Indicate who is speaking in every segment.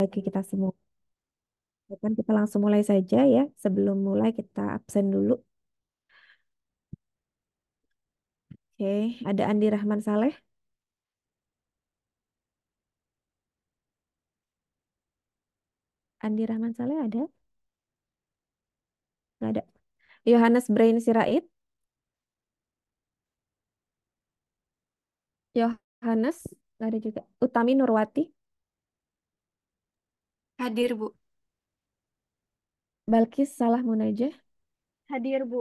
Speaker 1: Oke, kita semua. Kan kita langsung mulai saja ya. Sebelum mulai kita absen dulu. Oke, ada Andi Rahman Saleh. Andi Rahman Saleh ada? Nggak ada. Yohanes Brain Sirait. Yohanes, nggak ada juga. Utami Nurwati.
Speaker 2: Hadir, Bu.
Speaker 1: Balkis Salah Munajah.
Speaker 2: Hadir, Bu.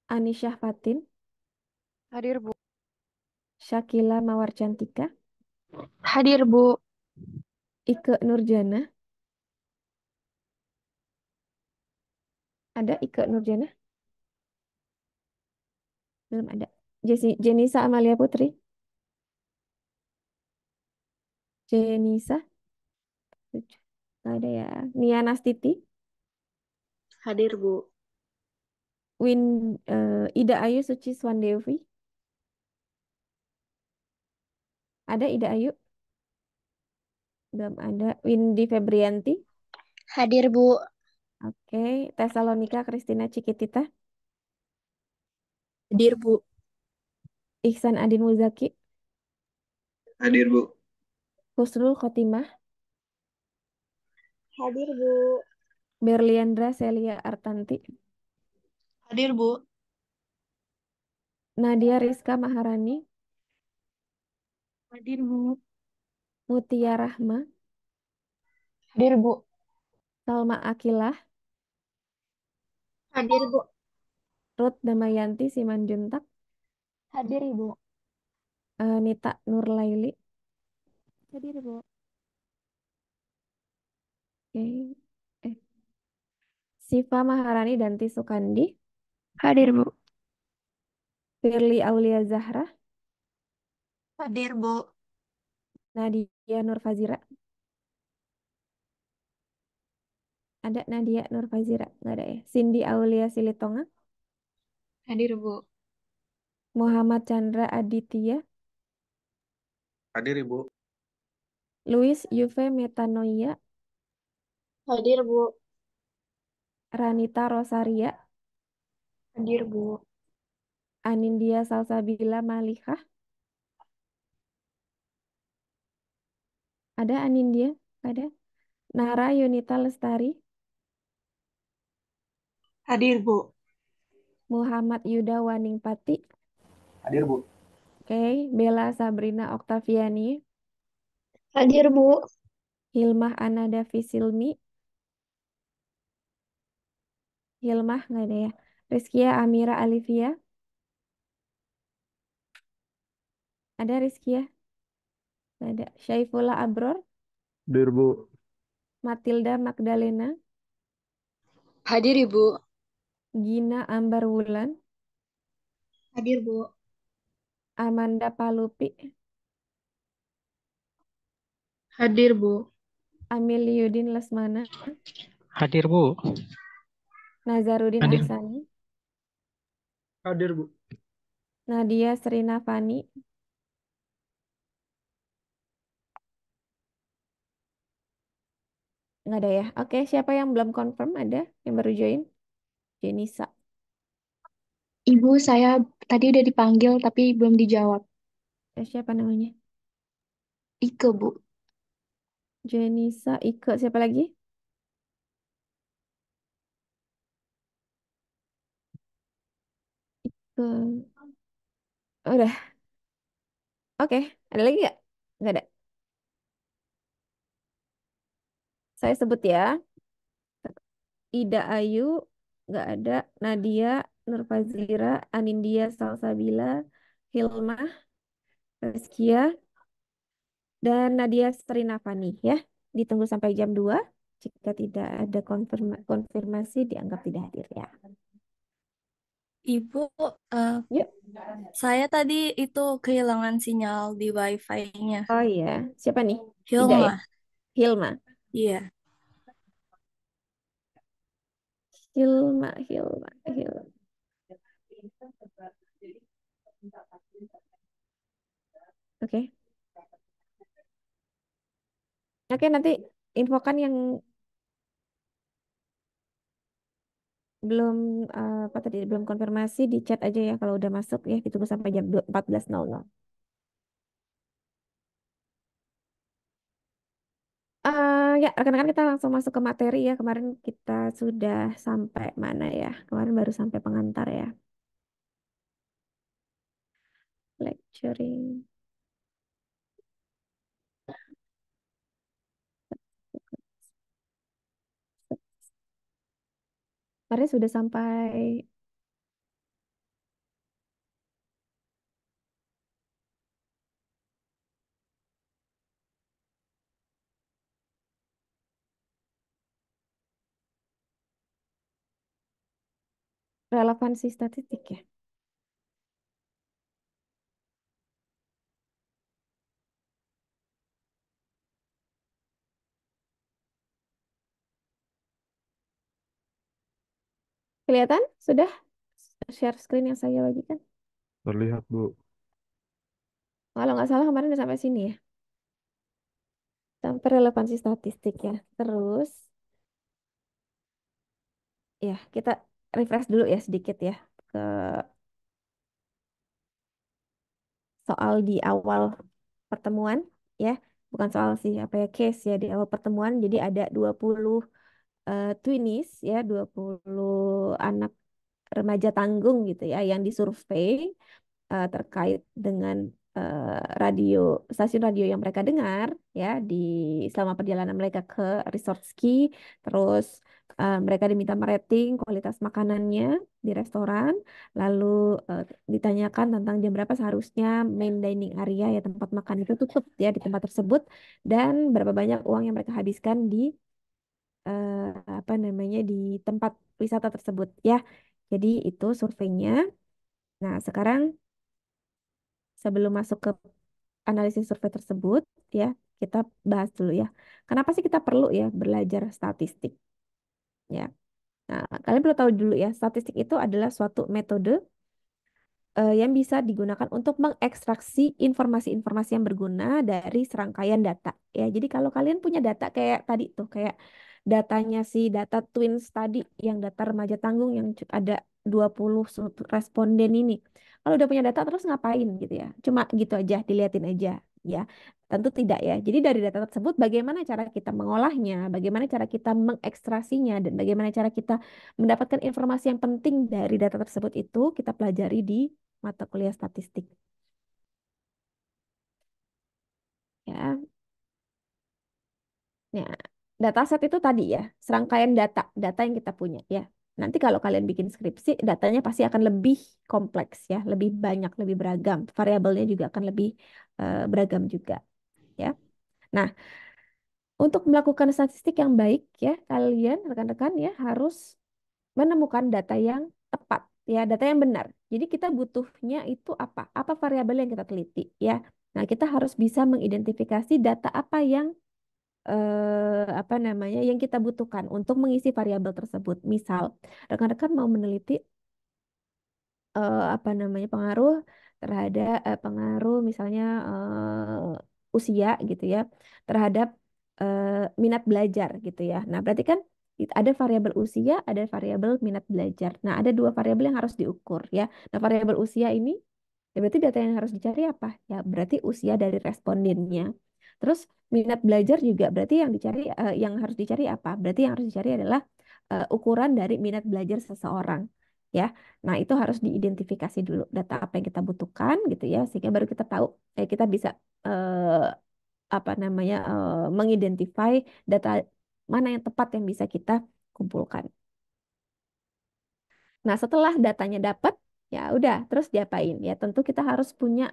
Speaker 1: Anisyah Fatin.
Speaker 2: Hadir, Bu.
Speaker 1: Syakila Mawar Cantika.
Speaker 2: Hadir, Bu.
Speaker 1: Ike Nurjana. Ada Ike Nurjana? Belum ada. Jenisa Amalia Putri. Jenisa. Nggak ada ya. Nia Nastiti.
Speaker 2: Hadir, Bu.
Speaker 1: Ida Ayu Suci Swandevi. Ada Ida Ayu? Belum ada. Windy Febrianti.
Speaker 2: Hadir, Bu.
Speaker 1: Oke. Tesalonika Christina Cikitita.
Speaker 2: Hadir, Bu.
Speaker 1: Ihsan Adin Muzaki.
Speaker 2: Hadir, Bu.
Speaker 1: Husnul Khotimah.
Speaker 2: Hadir, Bu.
Speaker 1: Berliandra Celia Artanti.
Speaker 2: Hadir, Bu.
Speaker 1: Nadia Rizka Maharani.
Speaker 2: Hadir, Bu.
Speaker 1: Mutia Rahma.
Speaker 2: Hadir, Bu.
Speaker 1: Salma Akilah.
Speaker 2: Hadir, Bu.
Speaker 1: Ruth Damayanti Simanjuntak.
Speaker 2: Hadir, Ibu.
Speaker 1: Nita Nurlaili.
Speaker 2: Hadir, Bu.
Speaker 1: Oke. Eh, Siva Maharani Danti Sukandi.
Speaker 2: Hadir, Bu.
Speaker 1: Firly Aulia Zahra.
Speaker 2: Hadir, Bu.
Speaker 1: Nadia Nurfazira. Ada Nadia Nurfazira? Nggak ada ya. Cindy Aulia Silitonga.
Speaker 2: Hadir, Bu.
Speaker 1: Muhammad Chandra Aditya.
Speaker 2: Hadir, Ibu.
Speaker 1: Luis Yuve Metanoia.
Speaker 2: Hadir, Bu.
Speaker 1: Ranita Rosaria.
Speaker 2: Hadir, Bu.
Speaker 1: Anindya Salsabila Malikah. Ada Anindya? Nggak ada. Nara Yunita Lestari.
Speaker 2: Hadir, Bu.
Speaker 1: Muhammad Yuda Waningpati.
Speaker 2: Hadir, Bu.
Speaker 1: Oke. Bella Sabrina Oktaviani.
Speaker 2: Hadir, Bu.
Speaker 1: Hilmah Anada Fisilmi. Hilmah nggak ada ya. Rizkia Amira Alivia. Ada Rizkia? Nggak ada. Syaifullah Abror.
Speaker 2: Hadir, Bu.
Speaker 1: Matilda Magdalena.
Speaker 2: Hadir, Ibu.
Speaker 1: Gina Ambar Wulan.
Speaker 2: Hadir, Bu.
Speaker 1: Amanda Palupi.
Speaker 2: Hadir, Bu.
Speaker 1: Amiliudin Lesmana.
Speaker 2: Hadir, Bu.
Speaker 1: Nazarudin
Speaker 2: Hadir.
Speaker 1: Ahsani.
Speaker 2: Hadir, Bu.
Speaker 1: Nadia Serina Fani. Nggak ada ya. Oke, siapa yang belum confirm? Ada yang baru join? Jenisa.
Speaker 3: Ibu, saya tadi udah dipanggil tapi belum dijawab.
Speaker 1: Siapa namanya?
Speaker 3: Ike, Bu.
Speaker 1: Jenisa, Ike. Siapa lagi? Ike. Udah. Oke. Ada lagi nggak? Nggak ada. Saya sebut ya. Ida Ayu. Nggak ada. Nadia Nurfazira. Anindya Salsabila. Hilmah. Rizkia. Dan Nadia Serinavani ya. Ditunggu sampai jam 2. Jika tidak ada konfirmasi dianggap tidak hadir ya.
Speaker 4: Ibu, eh,
Speaker 1: Yuk.
Speaker 4: saya tadi itu kehilangan sinyal di wifi-nya.
Speaker 1: Oh iya. Siapa nih? Tidak ya?
Speaker 4: Hilma,
Speaker 1: Hilma.
Speaker 4: iya.
Speaker 1: Hilma, Hilma, Hilma. Oke. Oke, nanti infokan yang belum apa tadi belum konfirmasi di chat aja ya kalau udah masuk ya ditunggu sampai jam 14.00. Ya, rekan-rekan kita langsung masuk ke materi ya. Kemarin kita sudah sampai mana ya? Kemarin baru sampai pengantar ya. Lecturing. Kemarin sudah sampai relevansi statistik ya. Kelihatan? Sudah share screen yang saya bagikan?
Speaker 5: Terlihat, Bu.
Speaker 1: Kalau nggak salah kemarin udah sampai sini ya. Sampai relevansi statistik ya. Terus ya kita refresh dulu ya sedikit ya ke soal di awal pertemuan ya. Bukan soal sih apa ya case ya di awal pertemuan. Jadi ada 20 twinnies ya, 20 anak remaja tanggung gitu ya yang disurvei terkait dengan radio stasiun radio yang mereka dengar ya di selama perjalanan mereka ke resort ski. Terus mereka diminta merating kualitas makanannya di restoran, lalu eh, ditanyakan tentang jam berapa seharusnya main dining area ya tempat makan itu tutup ya di tempat tersebut, dan berapa banyak uang yang mereka habiskan di eh, apa namanya di tempat wisata tersebut ya. Jadi itu surveinya. Nah, sekarang sebelum masuk ke analisis survei tersebut ya, kita bahas dulu ya. Kenapa sih kita perlu ya belajar statistik ya? Nah, kalian perlu tahu dulu ya, statistik itu adalah suatu metode yang bisa digunakan untuk mengekstraksi informasi-informasi yang berguna dari serangkaian data. Ya, jadi kalau kalian punya data kayak tadi tuh, kayak datanya si data twins tadi, yang data remaja tanggung yang ada 20 responden ini. Kalau udah punya data terus ngapain gitu ya? Cuma gitu aja, diliatin aja ya. Tentu tidak ya. Jadi dari data tersebut bagaimana cara kita mengolahnya, bagaimana cara kita mengekstrasinya, dan bagaimana cara kita mendapatkan informasi yang penting dari data tersebut itu kita pelajari di mata kuliah statistik ya. Nah, dataset itu tadi ya, serangkaian data yang kita punya ya. Nanti kalau kalian bikin skripsi, datanya pasti akan lebih kompleks ya, lebih banyak, lebih beragam. Variabelnya juga akan lebih beragam juga ya. Nah, untuk melakukan statistik yang baik ya, kalian rekan-rekan ya harus menemukan data yang tepat ya, data yang benar. Jadi kita butuhnya itu apa? Apa variabel yang kita teliti ya. Nah, kita harus bisa mengidentifikasi data apa yang apa namanya yang kita butuhkan untuk mengisi variabel tersebut. Misal, rekan-rekan mau meneliti apa namanya pengaruh terhadap pengaruh misalnya usia gitu ya terhadap eh, minat belajar gitu ya. Nah, berarti kan ada variabel usia, ada variabel minat belajar. Nah, ada dua variabel yang harus diukur ya. Nah, variabel usia ini ya berarti data yang harus dicari apa? Ya, berarti usia dari respondennya. Terus minat belajar juga berarti yang dicari yang harus dicari apa? Berarti yang harus dicari adalah ukuran dari minat belajar seseorang. Ya, nah itu harus diidentifikasi dulu data apa yang kita butuhkan gitu ya, sehingga baru kita tahu, kita bisa eh, apa namanya mengidentify data mana yang tepat yang bisa kita kumpulkan. Nah, setelah datanya dapat, ya udah, terus diapain? Ya, tentu kita harus punya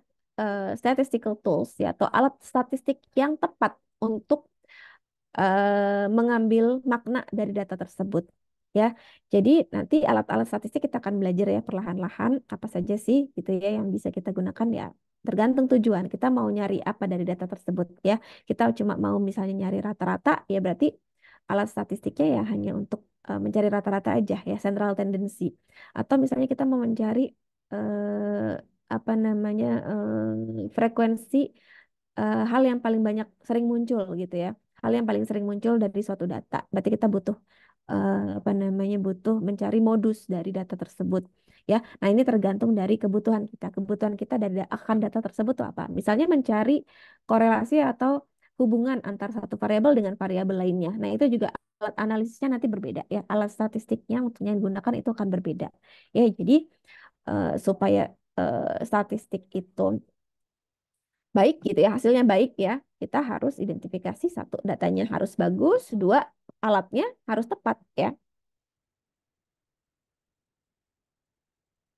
Speaker 1: statistical tools ya atau alat statistik yang tepat untuk mengambil makna dari data tersebut. Ya, jadi nanti alat-alat statistik kita akan belajar ya perlahan-lahan apa saja sih gitu ya yang bisa kita gunakan ya. Tergantung tujuan kita mau nyari apa dari data tersebut ya. Kita cuma mau misalnya nyari rata-rata ya berarti alat statistiknya ya hanya untuk mencari rata-rata aja ya central tendency. Atau misalnya kita mau mencari apa namanya frekuensi hal yang paling banyak sering muncul gitu ya. hal yang paling sering muncul dari suatu data. Berarti kita butuh apa namanya butuh mencari modus dari data tersebut ya. Nah, ini tergantung dari kebutuhan kita. Kebutuhan kita dari akan data tersebut tuh apa? Misalnya mencari korelasi atau hubungan antar satu variabel dengan variabel lainnya. Nah, itu juga alat analisisnya nanti berbeda ya. Alat statistiknya untuk yang digunakan itu akan berbeda. Ya, jadi supaya statistik itu baik gitu ya, hasilnya baik ya, kita harus identifikasi satu, datanya harus bagus, dua, alatnya harus tepat ya.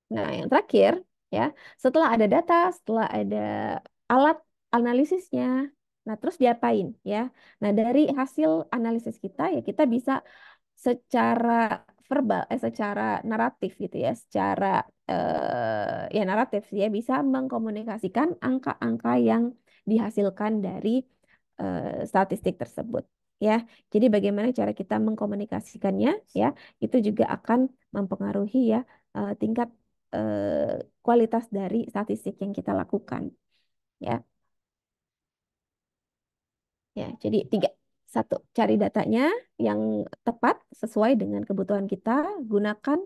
Speaker 1: Nah, yang terakhir ya, setelah ada data, setelah ada alat analisisnya, nah terus diapain ya? Nah, dari hasil analisis kita ya kita bisa secara verbal, secara naratif gitu ya, secara ya naratif sih ya bisa mengkomunikasikan angka-angka yang dihasilkan dari statistik tersebut ya. Jadi bagaimana cara kita mengkomunikasikannya ya, itu juga akan mempengaruhi ya tingkat kualitas dari statistik yang kita lakukan ya. Ya, jadi tiga. Satu, cari datanya yang tepat sesuai dengan kebutuhan kita, gunakan.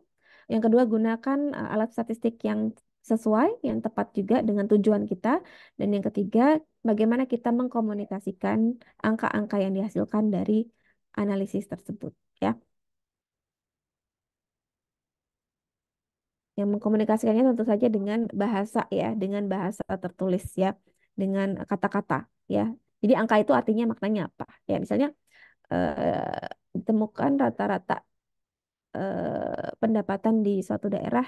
Speaker 1: Yang kedua, gunakan alat statistik yang sesuai, yang tepat juga dengan tujuan kita. Dan yang ketiga, bagaimana kita mengkomunikasikan angka-angka yang dihasilkan dari analisis tersebut. Ya, yang mengkomunikasikannya tentu saja dengan bahasa ya, dengan bahasa tertulis ya, dengan kata-kata ya. Jadi angka itu artinya maknanya apa? Ya, misalnya ditemukan rata-rata pendapatan di suatu daerah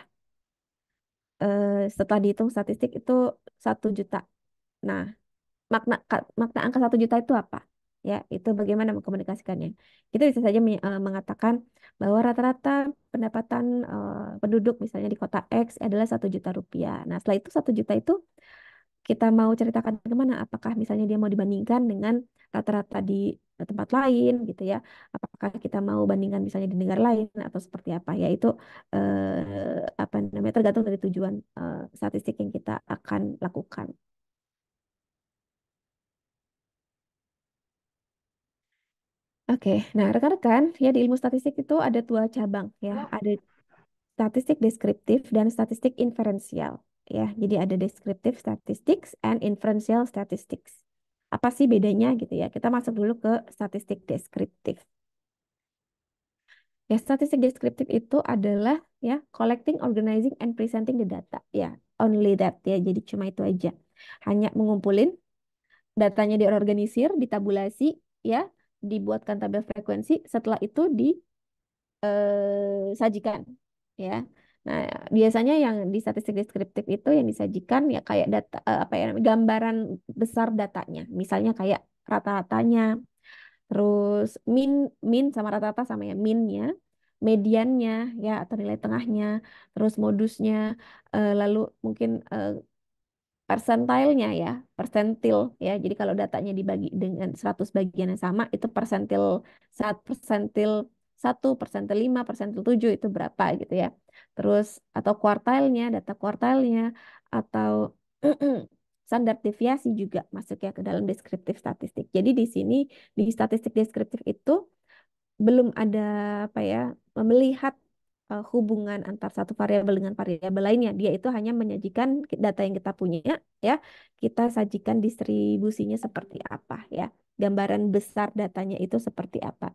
Speaker 1: setelah dihitung statistik itu 1 juta. Nah, makna angka 1 juta itu apa? Ya, itu bagaimana mengkomunikasikannya. Kita bisa saja mengatakan bahwa rata-rata pendapatan penduduk misalnya di kota X adalah 1 juta rupiah. Nah, setelah itu 1 juta itu kita mau ceritakan kemana? Apakah misalnya dia mau dibandingkan dengan rata-rata di tempat lain gitu ya? Apakah kita mau bandingkan misalnya di negara lain atau seperti apa? Ya itu apa namanya tergantung dari tujuan statistik yang kita akan lakukan. Oke, nah rekan-rekan ya di ilmu statistik itu ada 2 cabang ya, ada statistik deskriptif dan statistik inferensial ya. Jadi ada descriptive statistics and inferential statistics. Apa sih bedanya gitu ya? Kita masuk dulu ke statistik deskriptif. Ya, statistik deskriptif itu adalah ya collecting, organizing, and presenting the data. Ya, only that ya. Jadi cuma itu aja. Hanya mengumpulin datanya diorganisir, ditabulasi, ya, dibuatkan tabel frekuensi. Setelah itu disajikan, ya. Nah, biasanya yang di statistik deskriptif itu yang disajikan ya kayak data apa ya namanya, gambaran besar datanya. Misalnya kayak rata-ratanya, terus min min sama rata-rata sama ya minnya, mediannya ya atau nilai tengahnya, terus modusnya, lalu mungkin persentilnya ya, persentil ya. Jadi kalau datanya dibagi dengan 100 bagian yang sama, itu persentil saat persentil 1, persentil 5, persentil 7 itu berapa gitu ya. Terus atau kuartilnya, data kuartilnya atau standar deviasi juga masuk ya ke dalam deskriptif statistik. Jadi di sini di statistik deskriptif itu belum ada apa ya melihat hubungan antar satu variabel dengan variabel lainnya. Dia itu hanya menyajikan data yang kita punya ya. Kita sajikan distribusinya seperti apa ya. Gambaran besar datanya itu seperti apa.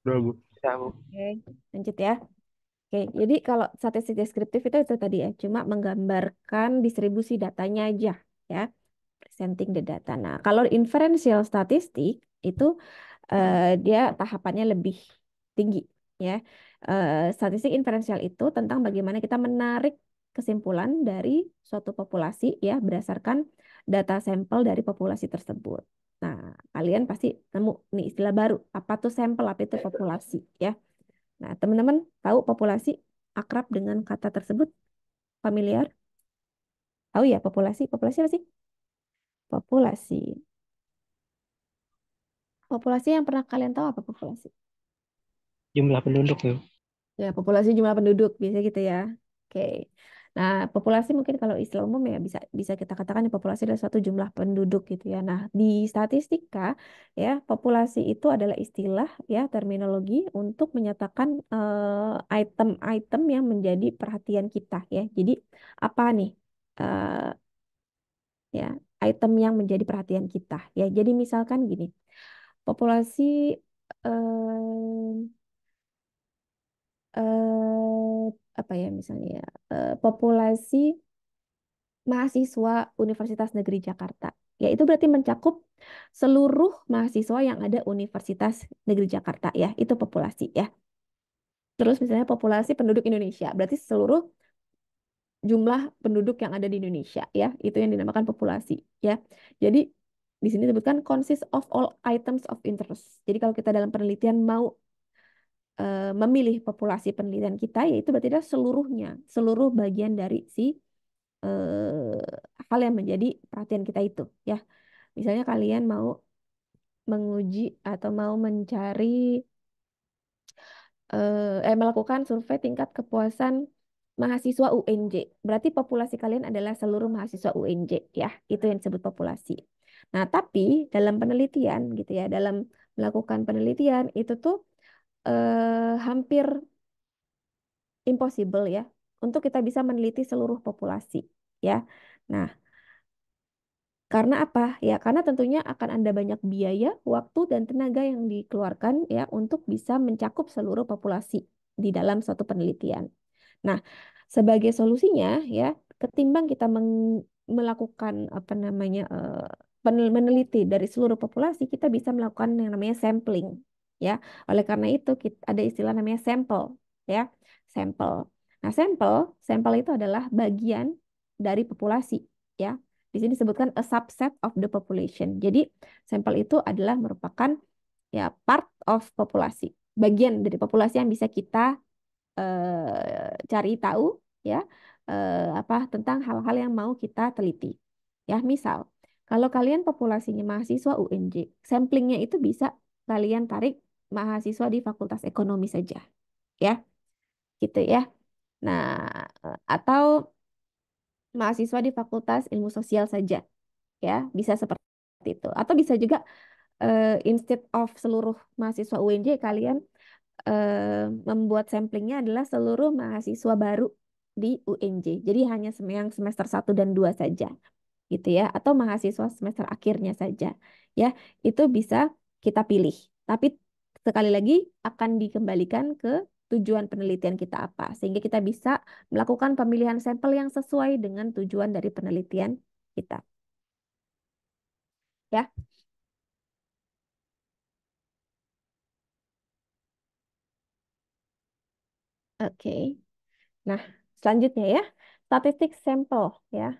Speaker 2: Sudah, Bu.
Speaker 5: Bisa, Bu.
Speaker 1: Oke, lanjut ya. Oke, jadi kalau statistik deskriptif itu tadi ya, cuma menggambarkan distribusi datanya aja ya, presenting the data. Nah, kalau inferential statistik itu dia tahapannya lebih tinggi ya. Statistik inferensial itu tentang bagaimana kita menarik kesimpulan dari suatu populasi ya berdasarkan data sampel dari populasi tersebut. Nah, kalian pasti nemu nih istilah baru, apa tuh sampel, apa itu populasi ya. Nah, teman-teman tahu populasi akrab dengan kata tersebut? Familiar? Tahu ya populasi? Populasi apa sih? Populasi. Populasi yang pernah kalian tahu apa populasi?
Speaker 5: Jumlah penduduk, Bu.
Speaker 1: Ya, populasi jumlah penduduk biasa gitu ya. Oke. Nah, populasi mungkin kalau istilah umum ya bisa bisa kita katakan ya, populasi adalah suatu jumlah penduduk gitu ya. Nah, di statistika ya, populasi itu adalah istilah ya terminologi untuk menyatakan item-item yang menjadi perhatian kita ya. Jadi apa nih ya item yang menjadi perhatian kita ya. Jadi misalkan gini, populasi eh, apa ya misalnya ya, populasi mahasiswa Universitas Negeri Jakarta. Ya, itu berarti mencakup seluruh mahasiswa yang ada Universitas Negeri Jakarta ya, itu populasi ya. Terus misalnya populasi penduduk Indonesia, berarti seluruh jumlah penduduk yang ada di Indonesia ya, itu yang dinamakan populasi ya. Jadi di sini disebutkan consist of all items of interest. Jadi kalau kita dalam penelitian mau memilih populasi penelitian kita, yaitu berarti adalah seluruhnya, seluruh bagian dari si hal yang menjadi perhatian kita itu ya. Misalnya kalian mau menguji atau mau mencari melakukan survei tingkat kepuasan mahasiswa UNJ. Berarti populasi kalian adalah seluruh mahasiswa UNJ ya. Itu yang disebut populasi. Nah, tapi dalam penelitian gitu ya, dalam melakukan penelitian itu tuh hampir impossible ya untuk kita bisa meneliti seluruh populasi ya. Nah, karena apa? Ya, karena tentunya akan ada banyak biaya, waktu, dan tenaga yang dikeluarkan ya untuk bisa mencakup seluruh populasi di dalam suatu penelitian. Nah, sebagai solusinya ya, ketimbang kita melakukan apa namanya meneliti dari seluruh populasi, kita bisa melakukan yang namanya sampling ya. Oleh karena itu ada istilah namanya sampel ya, sampel. Nah, sampel itu adalah bagian dari populasi ya. Di sini disebutkan a subset of the population. Jadi, sampel itu adalah merupakan ya part of populasi, bagian dari populasi yang bisa kita cari tahu ya apa tentang hal-hal yang mau kita teliti. Ya, misal kalau kalian populasinya mahasiswa UNJ, samplingnya itu bisa kalian tarik mahasiswa di Fakultas Ekonomi saja, ya, gitu ya. Nah, atau mahasiswa di Fakultas Ilmu Sosial saja, ya, bisa seperti itu. Atau bisa juga instead of seluruh mahasiswa UNJ, kalian membuat samplingnya adalah seluruh mahasiswa baru di UNJ. Jadi hanya yang semester 1 dan 2 saja gitu ya, atau mahasiswa semester akhirnya saja. Ya, itu bisa kita pilih. Tapi sekali lagi akan dikembalikan ke tujuan penelitian kita apa, sehingga kita bisa melakukan pemilihan sampel yang sesuai dengan tujuan dari penelitian kita. Ya, oke. Nah, selanjutnya ya, statistik sampel ya.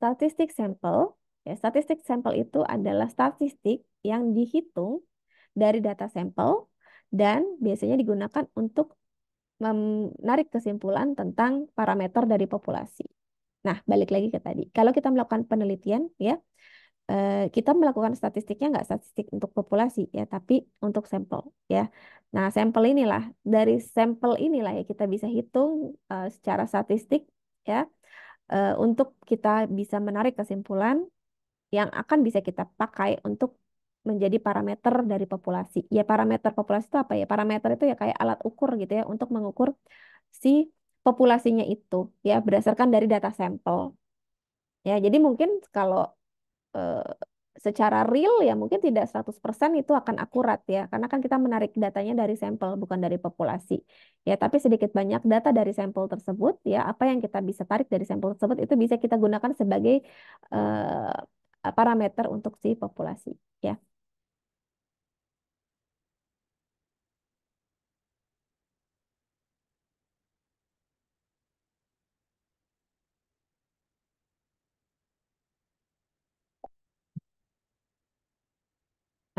Speaker 1: Statistik sampel, ya, statistik sampel itu adalah statistik yang dihitung dari data sampel dan biasanya digunakan untuk menarik kesimpulan tentang parameter dari populasi. Nah, balik lagi ke tadi. Kalau kita melakukan penelitian, ya, kita melakukan statistiknya nggak statistik untuk populasi, ya, tapi untuk sampel, ya. Nah, sampel inilah, dari sampel inilah ya kita bisa hitung secara statistik, ya, untuk kita bisa menarik kesimpulan yang akan bisa kita pakai untuk menjadi parameter dari populasi. Ya, parameter populasi itu apa ya? Parameter itu ya kayak alat ukur gitu ya untuk mengukur si populasinya itu ya berdasarkan dari data sampel. Ya, jadi mungkin kalau eh, secara real ya mungkin tidak 100% itu akan akurat ya, karena kan kita menarik datanya dari sampel bukan dari populasi. Ya, tapi sedikit banyak data dari sampel tersebut ya, apa yang kita bisa tarik dari sampel tersebut itu bisa kita gunakan sebagai parameter untuk si populasi ya.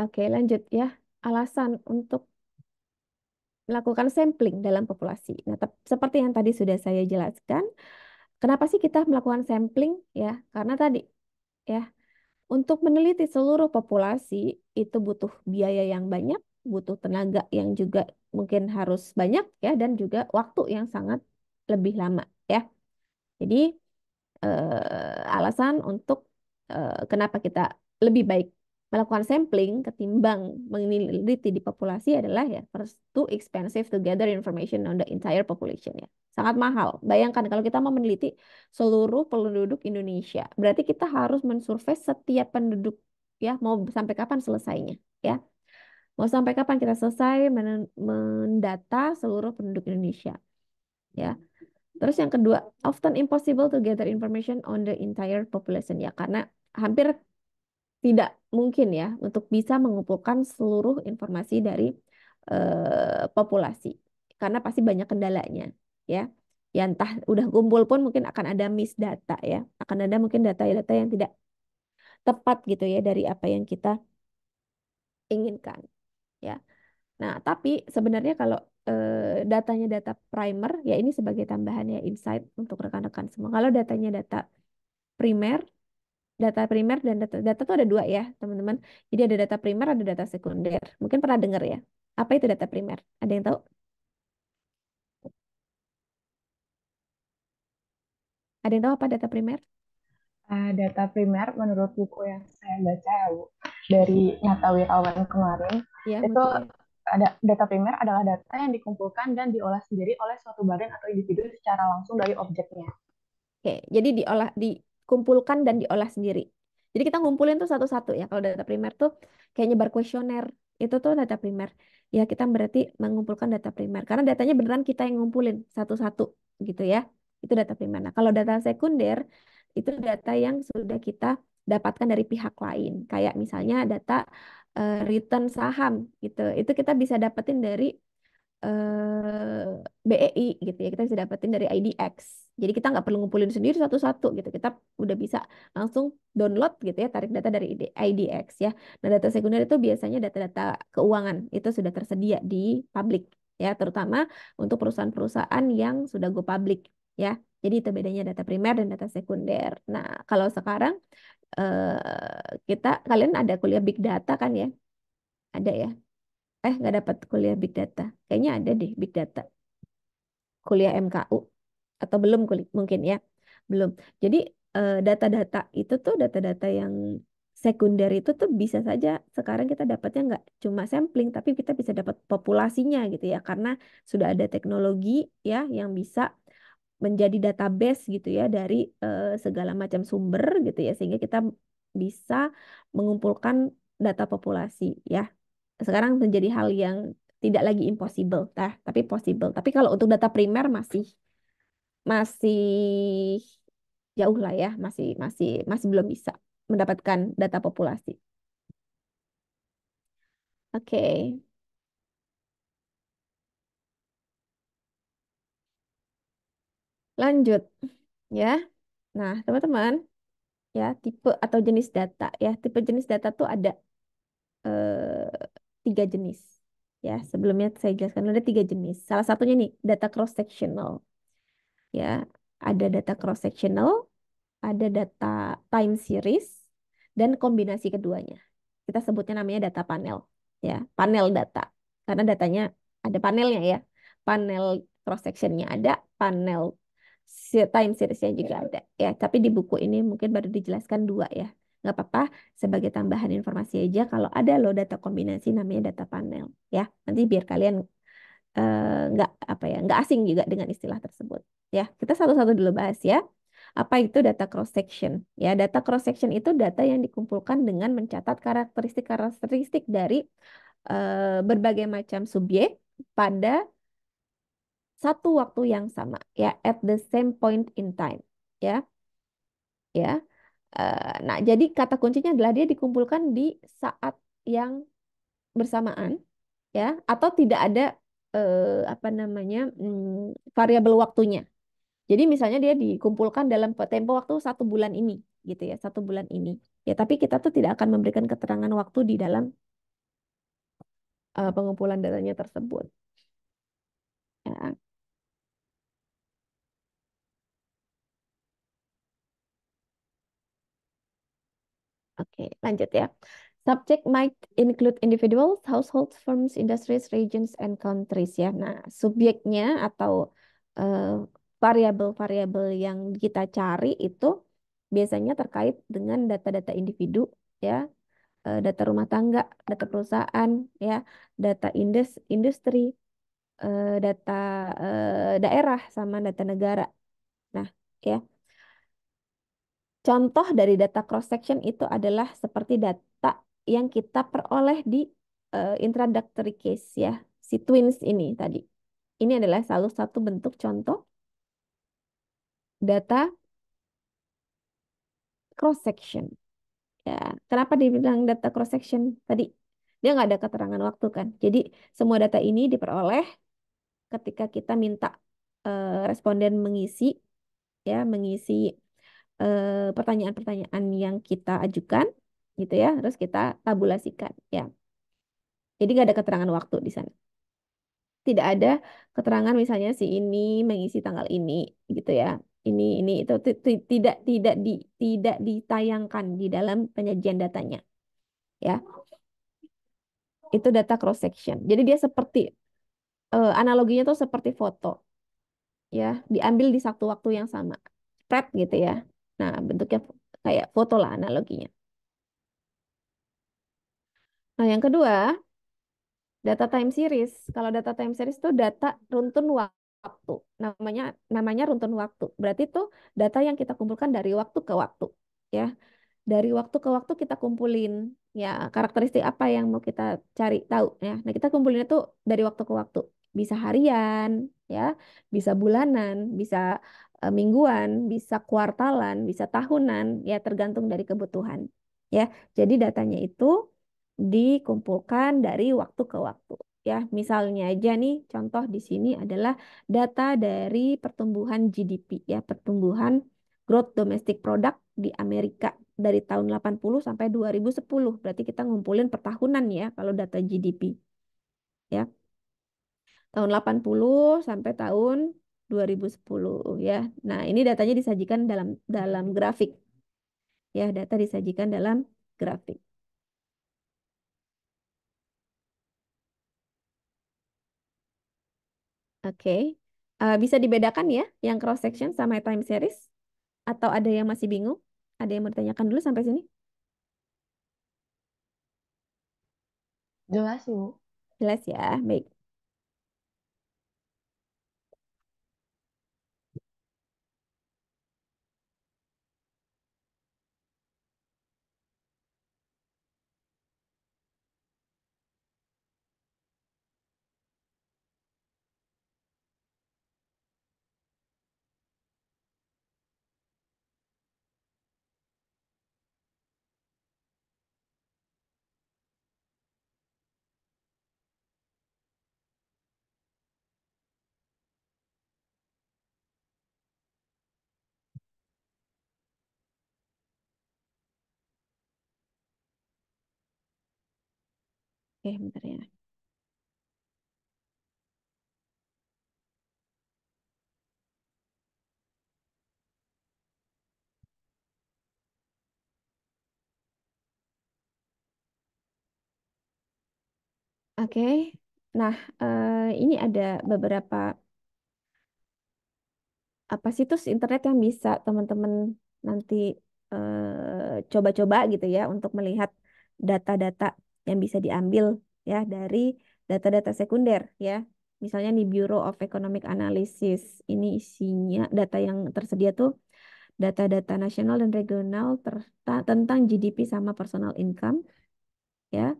Speaker 1: Oke, lanjut ya. Alasan untuk melakukan sampling dalam populasi. Nah, seperti yang tadi sudah saya jelaskan, kenapa sih kita melakukan sampling ya? Karena tadi ya, untuk meneliti seluruh populasi itu butuh biaya yang banyak, butuh tenaga yang juga mungkin harus banyak ya, dan juga waktu yang sangat lebih lama ya. Jadi alasan untuk kenapa kita lebih baik melakukan sampling ketimbang meneliti di populasi adalah ya, first, too expensive to gather information on the entire population ya. Sangat mahal. Bayangkan kalau kita mau meneliti seluruh penduduk Indonesia, berarti kita harus mensurvei setiap penduduk ya, mau sampai kapan selesainya ya. Mau sampai kapan kita selesai mendata seluruh penduduk Indonesia ya. Terus yang kedua, often impossible to gather information on the entire population ya, karena hampir tidak mungkin ya untuk bisa mengumpulkan seluruh informasi dari populasi, karena pasti banyak kendalanya ya. Ya entah udah kumpul pun mungkin akan ada miss data ya, akan ada mungkin data-data yang tidak tepat gitu ya dari apa yang kita inginkan ya. Nah, tapi sebenarnya kalau datanya data primer, ya ini sebagai tambahan ya insight untuk rekan-rekan semua. Kalau datanya primer, data primer dan data itu ada dua ya, teman-teman. Jadi ada data primer, ada data sekunder. Mungkin pernah dengar ya. Apa itu data primer? Ada yang tahu? Ada yang tahu apa data primer?
Speaker 2: Data primer menurut buku yang saya baca ya Bu, dari Nata Wirawan kemarin,
Speaker 1: Ya,
Speaker 2: itu
Speaker 1: Mutia.
Speaker 2: ada data primer adalah data yang dikumpulkan dan diolah sendiri oleh suatu badan atau individu secara langsung dari objeknya.
Speaker 1: Oke, jadi dikumpulkan dan diolah sendiri. Jadi kita ngumpulin tuh satu-satu ya. Kalau data primer tuh kayak nyebar kuesioner, itu tuh data primer. Ya, kita berarti mengumpulkan data primer. Karena datanya beneran kita yang ngumpulin satu-satu gitu ya. Itu data primer. Nah, kalau data sekunder, itu data yang sudah kita dapatkan dari pihak lain. Kayak misalnya data return saham gitu. Itu kita bisa dapetin dari BEI gitu ya, kita bisa dapetin dari IDX. Jadi kita nggak perlu ngumpulin sendiri satu-satu gitu, kita udah bisa langsung download gitu ya, tarik data dari IDX ya. Nah, data sekunder itu biasanya data-data keuangan itu sudah tersedia di publik ya, terutama untuk perusahaan-perusahaan yang sudah go public ya. Jadi itu bedanya data primer dan data sekunder. Nah, kalau sekarang kalian ada kuliah big data kan ya, ada ya. Nggak dapat kuliah big data. Kayaknya ada deh big data. Kuliah MKU. Atau belum mungkin ya. Belum. Jadi data-data itu tuh data-data yang sekunder itu tuh bisa saja sekarang kita dapatnya nggak cuma sampling, tapi kita bisa dapat populasinya gitu ya. Karena sudah ada teknologi ya yang bisa menjadi database gitu ya dari segala macam sumber gitu ya. Sehingga kita bisa mengumpulkan data populasi ya. Sekarang menjadi hal yang tidak lagi impossible, tapi possible. Tapi kalau untuk data primer masih jauh lah ya, masih masih masih belum bisa mendapatkan data populasi. Oke, lanjut ya. Nah, teman-teman, ya tipe atau jenis data ya. Tipe jenis data tuh ada tiga jenis. Ya, sebelumnya saya jelaskan ada tiga jenis. Salah satunya nih data cross sectional. Ya, ada data cross sectional, ada data time series, dan kombinasi keduanya. Kita sebutnya namanya data panel, ya, panel data. Karena datanya ada panelnya ya, panel cross sectionnya ada, panel time seriesnya juga ada. Ya, tapi di buku ini mungkin baru dijelaskan dua ya. Nggak apa-apa, sebagai tambahan informasi aja. Kalau ada lo data kombinasi namanya data panel, ya. Nanti biar kalian nggak apa ya, nggak asing juga dengan istilah tersebut. Ya, kita satu-satu dulu bahas ya. Apa itu data cross section? Ya, data cross section itu data yang dikumpulkan dengan mencatat karakteristik-karakteristik dari berbagai macam subjek pada satu waktu yang sama, ya, at the same point in time, ya, ya. Nah, jadi kata kuncinya adalah dia dikumpulkan di saat yang bersamaan, ya, atau tidak ada apa namanya variabel waktunya. Jadi misalnya dia dikumpulkan dalam tempo waktu 1 bulan ini, gitu ya, 1 bulan ini. Ya, tapi kita tuh tidak akan memberikan keterangan waktu di dalam pengumpulan datanya tersebut. Ya, oke, lanjut ya. Subject might include individuals, households, firms, industries, regions, and countries ya. Nah, subjeknya atau eh, variabel-variabel yang kita cari itu biasanya terkait dengan data-data individu ya, data rumah tangga, data perusahaan ya, data industri, data daerah sama data negara. Nah, ya. Contoh dari data cross section itu adalah seperti data yang kita peroleh di introductory case ya, si twins ini tadi. Ini adalah salah satu bentuk contoh data cross section. Ya, kenapa dibilang data cross section tadi? Dia nggak ada keterangan waktu kan. Jadi semua data ini diperoleh ketika kita minta responden mengisi ya, mengisi pertanyaan-pertanyaan yang kita ajukan gitu ya, terus kita tabulasikan ya. Jadi nggak ada keterangan waktu di sana. Tidak ada keterangan misalnya si ini mengisi tanggal ini gitu ya. Ini itu tidak ditayangkan di dalam penyajian datanya ya. Itu data cross section. Jadi dia seperti analoginya tuh seperti foto ya, diambil di satu waktu yang sama. Spread gitu ya. Nah, bentuknya kayak foto lah analoginya. Nah, yang kedua, data time series. Kalau data time series itu data runtun waktu. Namanya namanya runtun waktu. Berarti itu data yang kita kumpulkan dari waktu ke waktu, ya. Dari waktu ke waktu kita kumpulin ya karakteristik apa yang mau kita cari tahu ya. Nah, kita kumpulin itu dari waktu ke waktu. Bisa harian, ya, bisa bulanan, bisa mingguan, bisa kuartalan, bisa tahunan, ya tergantung dari kebutuhan. Ya, jadi datanya itu dikumpulkan dari waktu ke waktu. Ya, misalnya aja nih, contoh di sini adalah data dari pertumbuhan GDP, ya, pertumbuhan Growth Domestic Product di Amerika dari tahun 80 sampai 2010. Berarti kita ngumpulin per tahunan ya kalau data GDP. Ya, tahun 80 sampai tahun 2010 ya. Nah, ini datanya disajikan dalam dalam grafik. Ya, data disajikan dalam grafik. Oke. Bisa dibedakan ya yang cross section sama time series? Atau ada yang masih bingung? Ada yang mau ditanyakan dulu sampai sini?
Speaker 2: Jelas, Ibu.
Speaker 1: Jelas ya. Baik. Oke, bentar ya. Oke. Nah, ini ada beberapa apa situs internet yang bisa teman-teman nanti coba-coba gitu ya untuk melihat data-data yang bisa diambil ya dari data-data sekunder ya. Misalnya di Bureau of Economic Analysis ini isinya data yang tersedia tuh data-data nasional dan regional tentang GDP sama personal income ya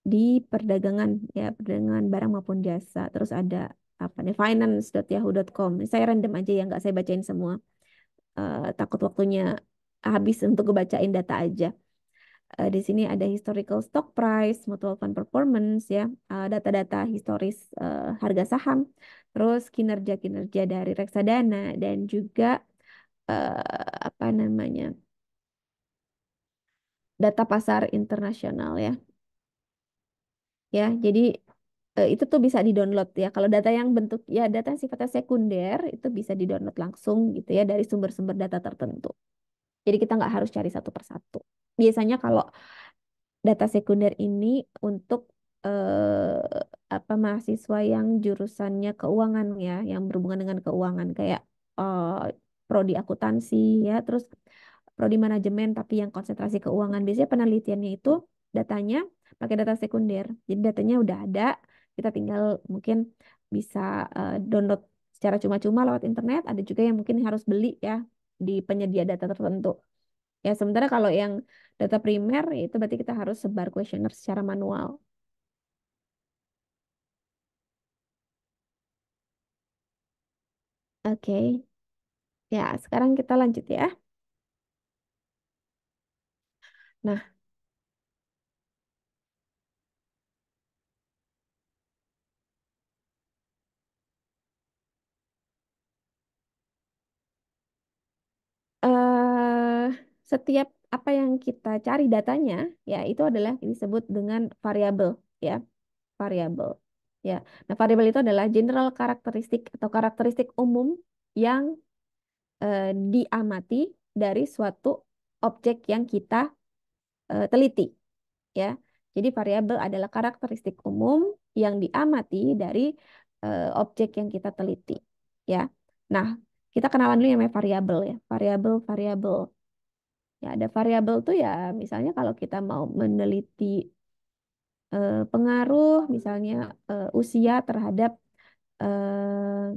Speaker 1: di perdagangan ya perdagangan barang maupun jasa. Terus ada apa nih finance.yahoo.com. Saya random aja ya nggak saya bacain semua. Takut waktunya habis untuk ngebacain data aja. Di sini ada historical stock price, mutual fund performance ya, data-data historis harga saham, terus kinerja-kinerja dari reksadana dan juga apa namanya data pasar internasional ya. Ya, jadi itu tuh bisa di-download ya. Kalau data yang bentuk ya data yang sifatnya sekunder itu bisa di-download langsung gitu ya dari sumber-sumber data tertentu. Jadi kita nggak harus cari satu persatu. Biasanya kalau data sekunder ini untuk apa mahasiswa yang jurusannya keuangan ya, yang berhubungan dengan keuangan kayak eh, prodi akuntansi ya, terus prodi manajemen tapi yang konsentrasi keuangan. Biasanya penelitiannya itu datanya pakai data sekunder. Jadi datanya udah ada, kita tinggal mungkin bisa download secara cuma-cuma lewat internet. Ada juga yang mungkin harus beli ya di penyedia data tertentu. Ya, sementara kalau yang data primer itu berarti kita harus sebar kuesioner secara manual. Oke. Ya, sekarang kita lanjut ya. Nah, eh setiap apa yang kita cari datanya ya itu adalah disebut dengan variabel ya, variabel. Ya. Nah, variabel itu adalah general karakteristik atau karakteristik umum yang diamati dari suatu objek yang kita teliti. Ya. Jadi variabel adalah karakteristik umum yang diamati dari objek yang kita teliti. Ya. Nah, kita kenalan dulu yang namanya variabel ya. Variabel-variabel. Ya, ada variabel tuh ya, misalnya kalau kita mau meneliti pengaruh, misalnya usia terhadap eh,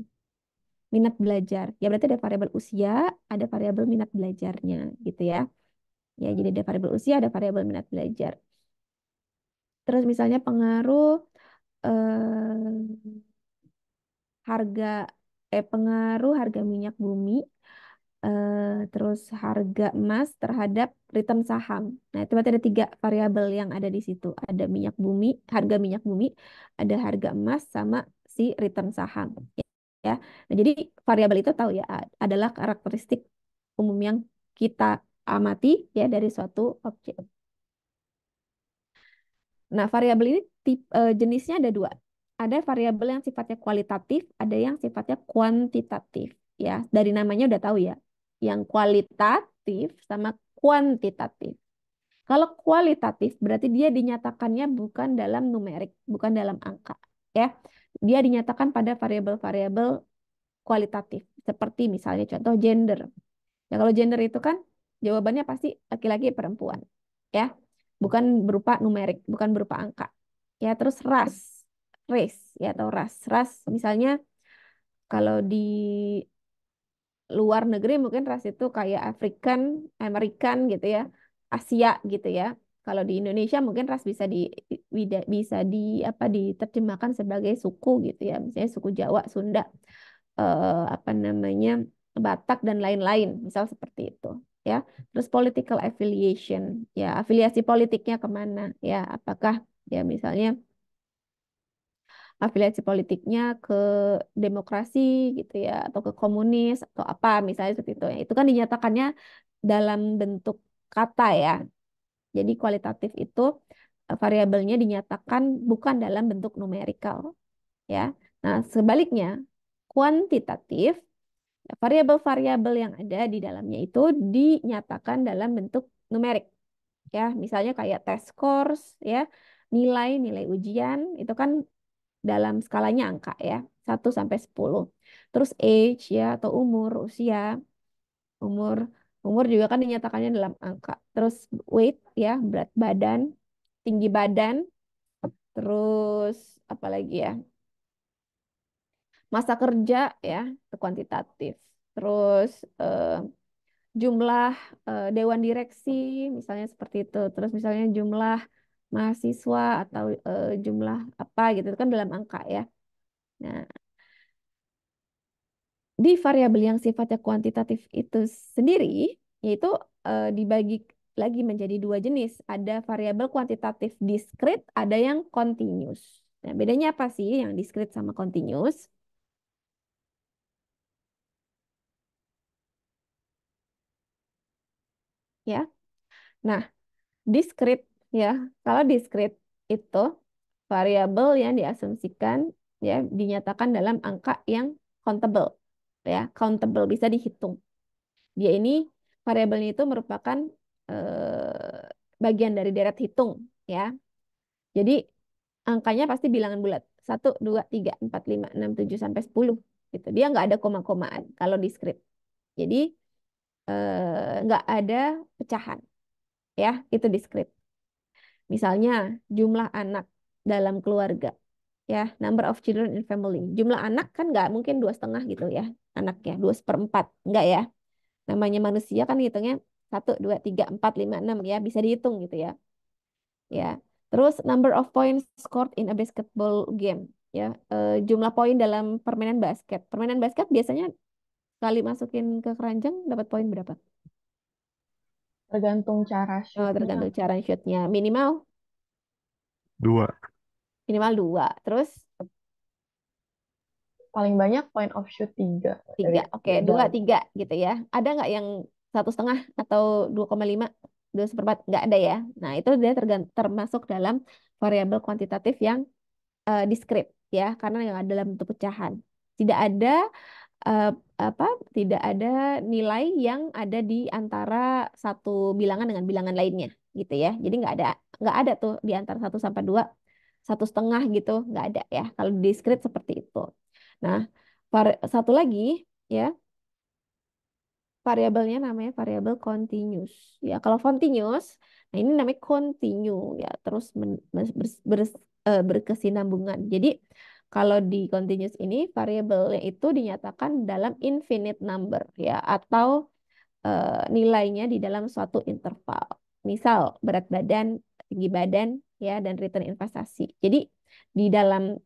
Speaker 1: minat belajar. Ya, berarti ada variabel usia, ada variabel minat belajarnya, gitu ya. Ya, jadi ada variabel usia, ada variabel minat belajar. Terus misalnya pengaruh eh, harga pengaruh harga minyak bumi terus harga emas terhadap return saham. Nah, itu berarti ada tiga variabel yang ada di situ. Ada minyak bumi, harga minyak bumi, ada harga emas sama si return saham. Ya. Nah, jadi variabel itu tahu ya adalah karakteristik umum yang kita amati ya dari suatu objek. Nah, variabel ini jenisnya ada dua. Ada variabel yang sifatnya kualitatif, ada yang sifatnya kuantitatif. Ya, dari namanya udah tahu ya. Yang kualitatif sama kuantitatif. Kalau kualitatif berarti dia dinyatakannya bukan dalam numerik, bukan dalam angka. Ya, dia dinyatakan pada variabel-variabel kualitatif. Seperti misalnya contoh gender. Ya, kalau gender itu kan jawabannya pasti laki-laki perempuan. Ya, bukan berupa numerik, bukan berupa angka. Ya, terus ras, race, ya atau ras. Ras misalnya kalau di luar negeri mungkin ras itu kayak African, American gitu ya, Asia gitu ya. Kalau di Indonesia mungkin ras bisa di apa diterjemahkan sebagai suku gitu ya. Misalnya suku Jawa, Sunda, apa namanya Batak dan lain-lain, misal seperti itu ya. Terus political affiliation, ya afiliasi politiknya kemana ya? Apakah ya misalnya afiliasi politiknya ke demokrasi gitu ya, atau ke komunis atau apa misalnya seperti itu. Ya, itu kan dinyatakannya dalam bentuk kata ya. Jadi kualitatif itu variabelnya dinyatakan bukan dalam bentuk numerikal ya. Nah, sebaliknya kuantitatif variabel-variabel yang ada di dalamnya itu dinyatakan dalam bentuk numerik ya misalnya kayak test scores ya nilai-nilai ujian itu kan dalam skalanya angka ya 1 sampai 10. Terus age ya atau usia umur umur juga kan dinyatakannya dalam angka. Terus weight ya berat badan, tinggi badan, terus apa lagi ya masa kerja ya itu kuantitatif. Terus jumlah dewan direksi, misalnya seperti itu. Terus misalnya jumlah mahasiswa atau jumlah apa gitu, itu kan dalam angka ya. Nah, di variabel yang sifatnya kuantitatif itu sendiri, yaitu dibagi lagi menjadi dua jenis. Ada variabel kuantitatif diskrit, ada yang continuous. Nah, bedanya apa sih yang diskrit sama continuous? Ya, nah diskrit ya, kalau diskrit itu variabel yang diasumsikan ya dinyatakan dalam angka yang countable ya, countable bisa dihitung. Dia ini variabelnya itu merupakan bagian dari deret hitung ya. Jadi angkanya pasti bilangan bulat. 1, 2, 3, 4, 5, 6, 7 sampai 10 gitu. Dia nggak ada koma-komaan kalau diskrit. Jadi nggak ada pecahan ya, itu diskrit. Misalnya jumlah anak dalam keluarga ya, number of children in family. Jumlah anak kan nggak mungkin 2,5 gitu ya, anaknya 2/4 nggak ya. Namanya manusia kan hitungnya 1, 2, 3, 4, 5, 6 ya, bisa dihitung gitu ya. Ya. Terus number of points scored in a basketball game ya, jumlah poin dalam permainan basket. Permainan basket biasanya kali masukin ke keranjang dapat poin berapa?
Speaker 2: Tergantung cara
Speaker 1: Oh,
Speaker 2: shootnya.
Speaker 1: tergantung cara shootnya. Minimal
Speaker 6: 2.
Speaker 1: minimal 2. Terus
Speaker 2: Paling banyak point of shoot 3
Speaker 1: tiga, oke, dua
Speaker 2: dalam.
Speaker 1: tiga gitu ya. Ada nggak yang 1,5 atau 2,5, 2/4? Nggak ada ya. Nah itu dia termasuk dalam variabel kuantitatif yang diskrit ya, karena yang ada dalam bentuk pecahan. Tidak ada eh, apa? Tidak ada nilai yang ada di antara satu bilangan dengan bilangan lainnya gitu ya. Jadi nggak ada tuh di antara 1 sampai 2, 1,5 gitu, nggak ada ya. Kalau diskrit seperti itu. Nah, satu lagi ya, variabelnya namanya variabel continuous. Ya, kalau continuous, nah ini namanya continue ya, terus berkesinambungan. Jadi kalau di continuous ini variabelnya itu dinyatakan dalam infinite number ya, atau nilainya di dalam suatu interval. Misal berat badan, tinggi badan ya, dan return investasi. Jadi di dalam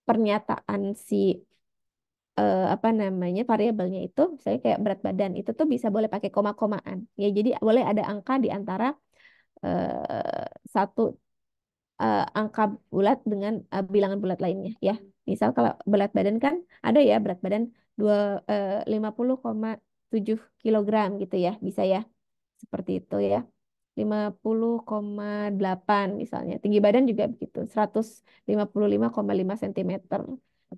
Speaker 1: pernyataan si apa namanya variabelnya itu, misalnya kayak berat badan itu tuh bisa boleh pakai koma-komaan ya, jadi boleh ada angka di antara satu angka bulat dengan bilangan bulat lainnya ya. Misal kalau berat badan kan ada ya, berat badan 50,7 kilogram gitu ya, bisa ya seperti itu ya. 50,8 misalnya. Tinggi badan juga begitu, 155,5 cm.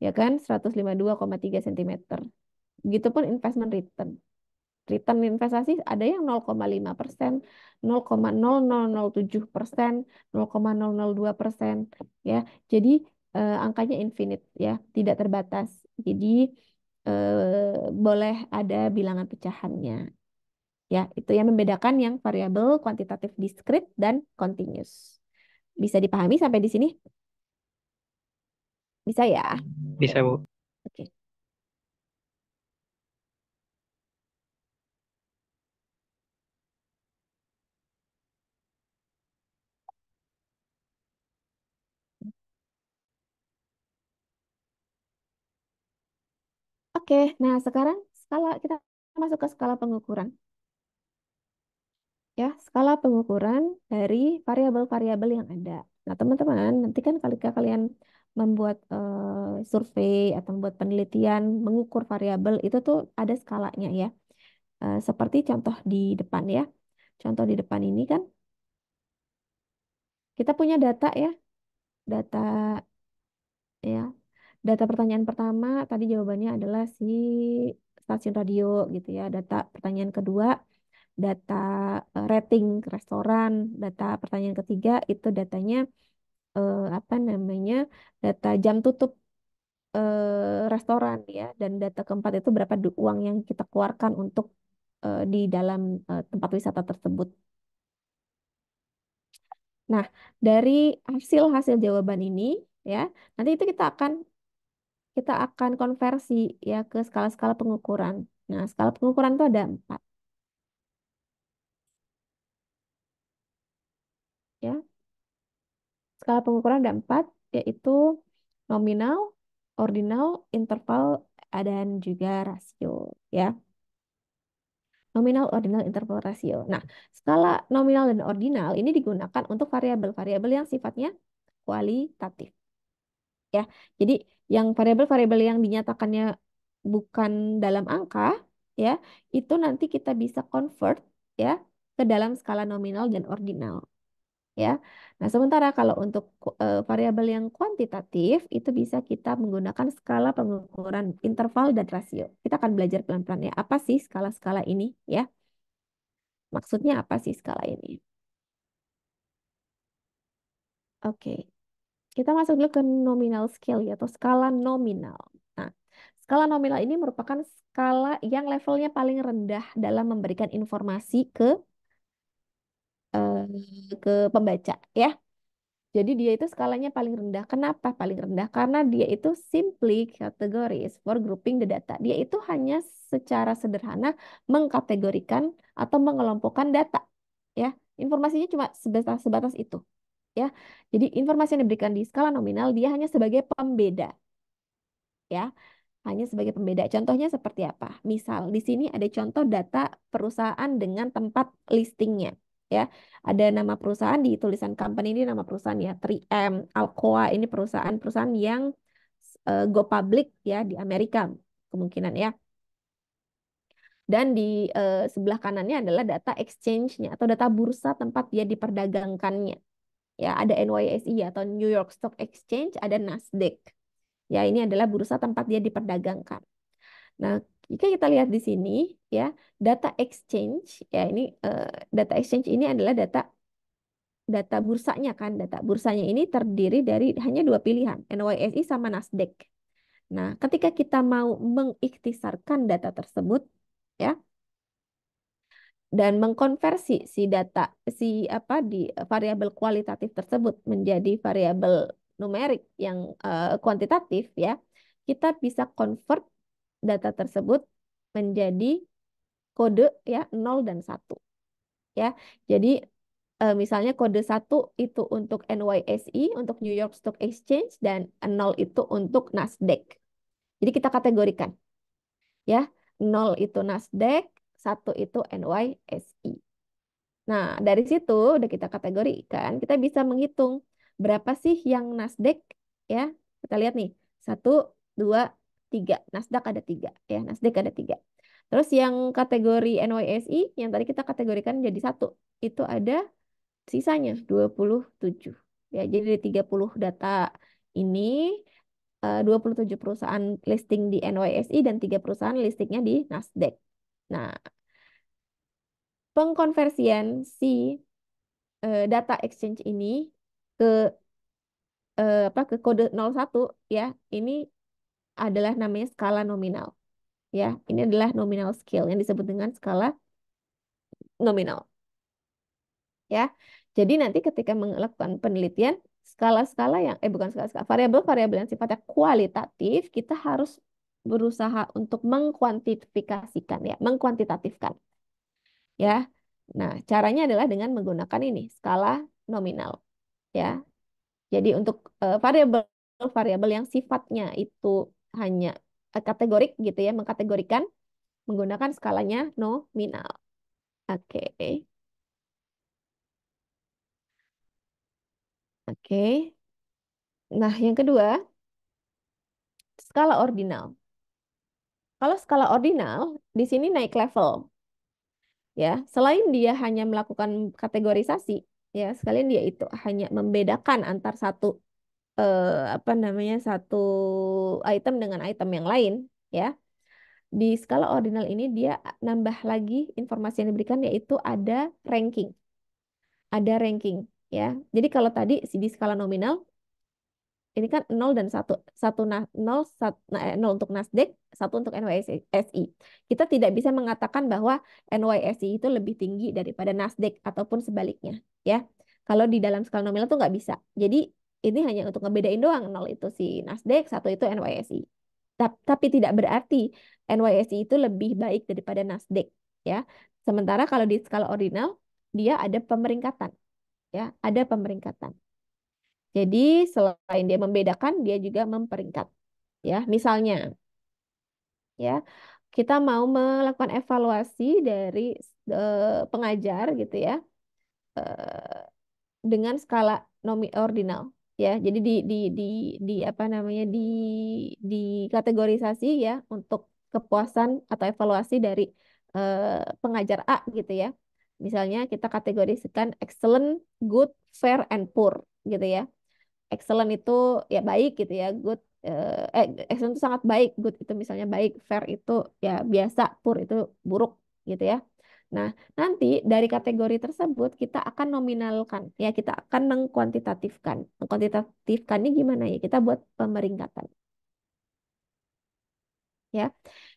Speaker 1: Ya kan? 152,3 cm. Begitupun investment return. Return investasi ada yang 0,5%, 0,0007%, 0,002% ya. Jadi angkanya infinite ya, tidak terbatas. Jadi boleh ada bilangan pecahannya. Ya, itu yang membedakan yang variabel kuantitatif diskrit dan continuous. Bisa dipahami sampai di sini? Bisa ya?
Speaker 5: Bisa, Bu.
Speaker 1: Oke. Oke, nah sekarang kita masuk ke skala pengukuran. Ya, skala pengukuran dari variabel-variabel yang ada. Nah, teman-teman, nanti kan ketika kalian membuat survei atau membuat penelitian mengukur variabel itu tuh ada skalanya ya. Seperti contoh di depan ya. Contoh di depan ini kan kita punya data ya, data ya. Data pertanyaan pertama tadi jawabannya adalah si stasiun radio gitu ya. Data pertanyaan kedua, data rating restoran. Data pertanyaan ketiga itu datanya apa namanya, data jam tutup restoran ya, dan data keempat itu berapa uang yang kita keluarkan untuk di dalam tempat wisata tersebut. Nah, dari hasil-hasil jawaban ini ya, nanti itu kita akan konversi ya ke skala-skala pengukuran. Nah, skala pengukuran itu ada 4. Ya, skala pengukuran ada 4, yaitu nominal, ordinal, interval, dan juga rasio. Ya, nominal, ordinal, interval, rasio. Nah, skala nominal dan ordinal ini digunakan untuk variabel-variabel yang sifatnya kualitatif. Ya, jadi yang variabel-variabel yang dinyatakannya bukan dalam angka, ya, itu nanti kita bisa convert, ya, ke dalam skala nominal dan ordinal. Ya, nah sementara kalau untuk variabel yang kuantitatif itu bisa kita menggunakan skala pengukuran interval dan rasio. Kita akan belajar pelan-pelan ya. Apa sih skala-skala ini? Ya, maksudnya apa sih skala ini? Oke, kita masuk dulu ke nominal scale ya, atau skala nominal. Nah, skala nominal ini merupakan skala yang levelnya paling rendah dalam memberikan informasi ke pembaca ya. Jadi dia itu skalanya paling rendah. Kenapa paling rendah? Karena dia itu simply categories for grouping the data. Dia itu hanya secara sederhana mengkategorikan atau mengelompokkan data. Ya, informasinya cuma sebatas itu. Ya, jadi informasi yang diberikan di skala nominal dia hanya sebagai pembeda. Ya, hanya sebagai pembeda. Contohnya seperti apa? Misal di sini ada contoh data perusahaan dengan tempat listingnya. Ya, ada nama perusahaan di tulisan company ini nama perusahaan ya 3M, Alcoa ini perusahaan-perusahaan yang go public ya di Amerika kemungkinan ya. Dan di sebelah kanannya adalah data exchange-nya atau data bursa tempat dia diperdagangkannya. Ya, ada NYSE atau New York Stock Exchange, ada Nasdaq. Ya, ini adalah bursa tempat dia diperdagangkan. Nah, jika kita lihat di sini ya, data exchange ya ini data exchange ini adalah data bursanya kan. Data bursanya ini terdiri dari hanya 2 pilihan, NYSE sama Nasdaq. Nah, ketika kita mau mengikhtisarkan data tersebut ya dan mengkonversi si apa di variabel kualitatif tersebut menjadi variabel numerik yang kuantitatif ya, kita bisa convert data tersebut menjadi kode ya 0 dan 1 ya. Jadi misalnya kode 1 itu untuk NYSE untuk New York Stock Exchange dan 0 itu untuk Nasdaq. Jadi kita kategorikan ya. 0 itu Nasdaq, 1 itu NYSE. Nah, dari situ udah kita kategorikan, kita bisa menghitung berapa sih yang Nasdaq ya. Kita lihat nih, 1, 2, 3. Nasdaq ada 3 ya, Nasdaq ada 3. Terus yang kategori NYSE yang tadi kita kategorikan jadi 1, itu ada sisanya 27. Ya, jadi dari 30 data ini 27 perusahaan listing di NYSE dan 3 perusahaan listingnya di Nasdaq. Nah, pengkonversian si data exchange ini ke ke kode 01 ya. Ini adalah namanya skala nominal ya. Ini adalah nominal scale yang disebut dengan skala nominal ya. Jadi nanti ketika melakukan penelitian skala-skala yang bukan skala-skala variabel-variabel yang sifatnya kualitatif kita harus berusaha untuk mengkuantifikasikan ya, mengkuantitatifkan ya. Nah, caranya adalah dengan menggunakan ini skala nominal ya. Jadi untuk variabel-variabel yang sifatnya itu hanya kategorik gitu ya, mengkategorikan menggunakan skalanya nominal. Oke. Oke. Nah, yang kedua, skala ordinal. Kalau skala ordinal di sini naik level ya. Selain dia hanya melakukan kategorisasi ya, sekalian dia itu hanya membedakan antar satu apa namanya satu item dengan item yang lain ya. Di skala ordinal ini dia nambah lagi informasi yang diberikan yaitu ada ranking. Ada ranking ya. Jadi kalau tadi di skala nominal ini kan 0 dan 1. 0 untuk Nasdaq, 1 untuk NYSE. Kita tidak bisa mengatakan bahwa NYSE itu lebih tinggi daripada Nasdaq ataupun sebaliknya ya. Kalau di dalam skala nominal tuh nggak bisa. Jadi ini hanya untuk ngebedain doang. 0 itu si Nasdaq, 1 itu NYSE. Tapi tidak berarti NYSE itu lebih baik daripada Nasdaq ya. Sementara kalau di skala ordinal dia ada pemeringkatan ya, ada pemeringkatan. Jadi selain dia membedakan, dia juga memperingkat ya. Misalnya ya, kita mau melakukan evaluasi dari pengajar gitu ya. eh, dengan skala ordinal ya. Jadi di apa namanya di kategorisasi ya untuk kepuasan atau evaluasi dari pengajar A gitu ya. Misalnya kita kategorisikan excellent, good, fair, and poor gitu ya. Excellent itu ya baik gitu ya, good excellent itu sangat baik, good itu misalnya baik, fair itu ya biasa, poor itu buruk gitu ya. Nah, nanti dari kategori tersebut kita akan nominalkan ya, kita akan mengkuantitatifkan. Mengkuantitatifkannya gimana ya? Kita buat pemeringkatan ya.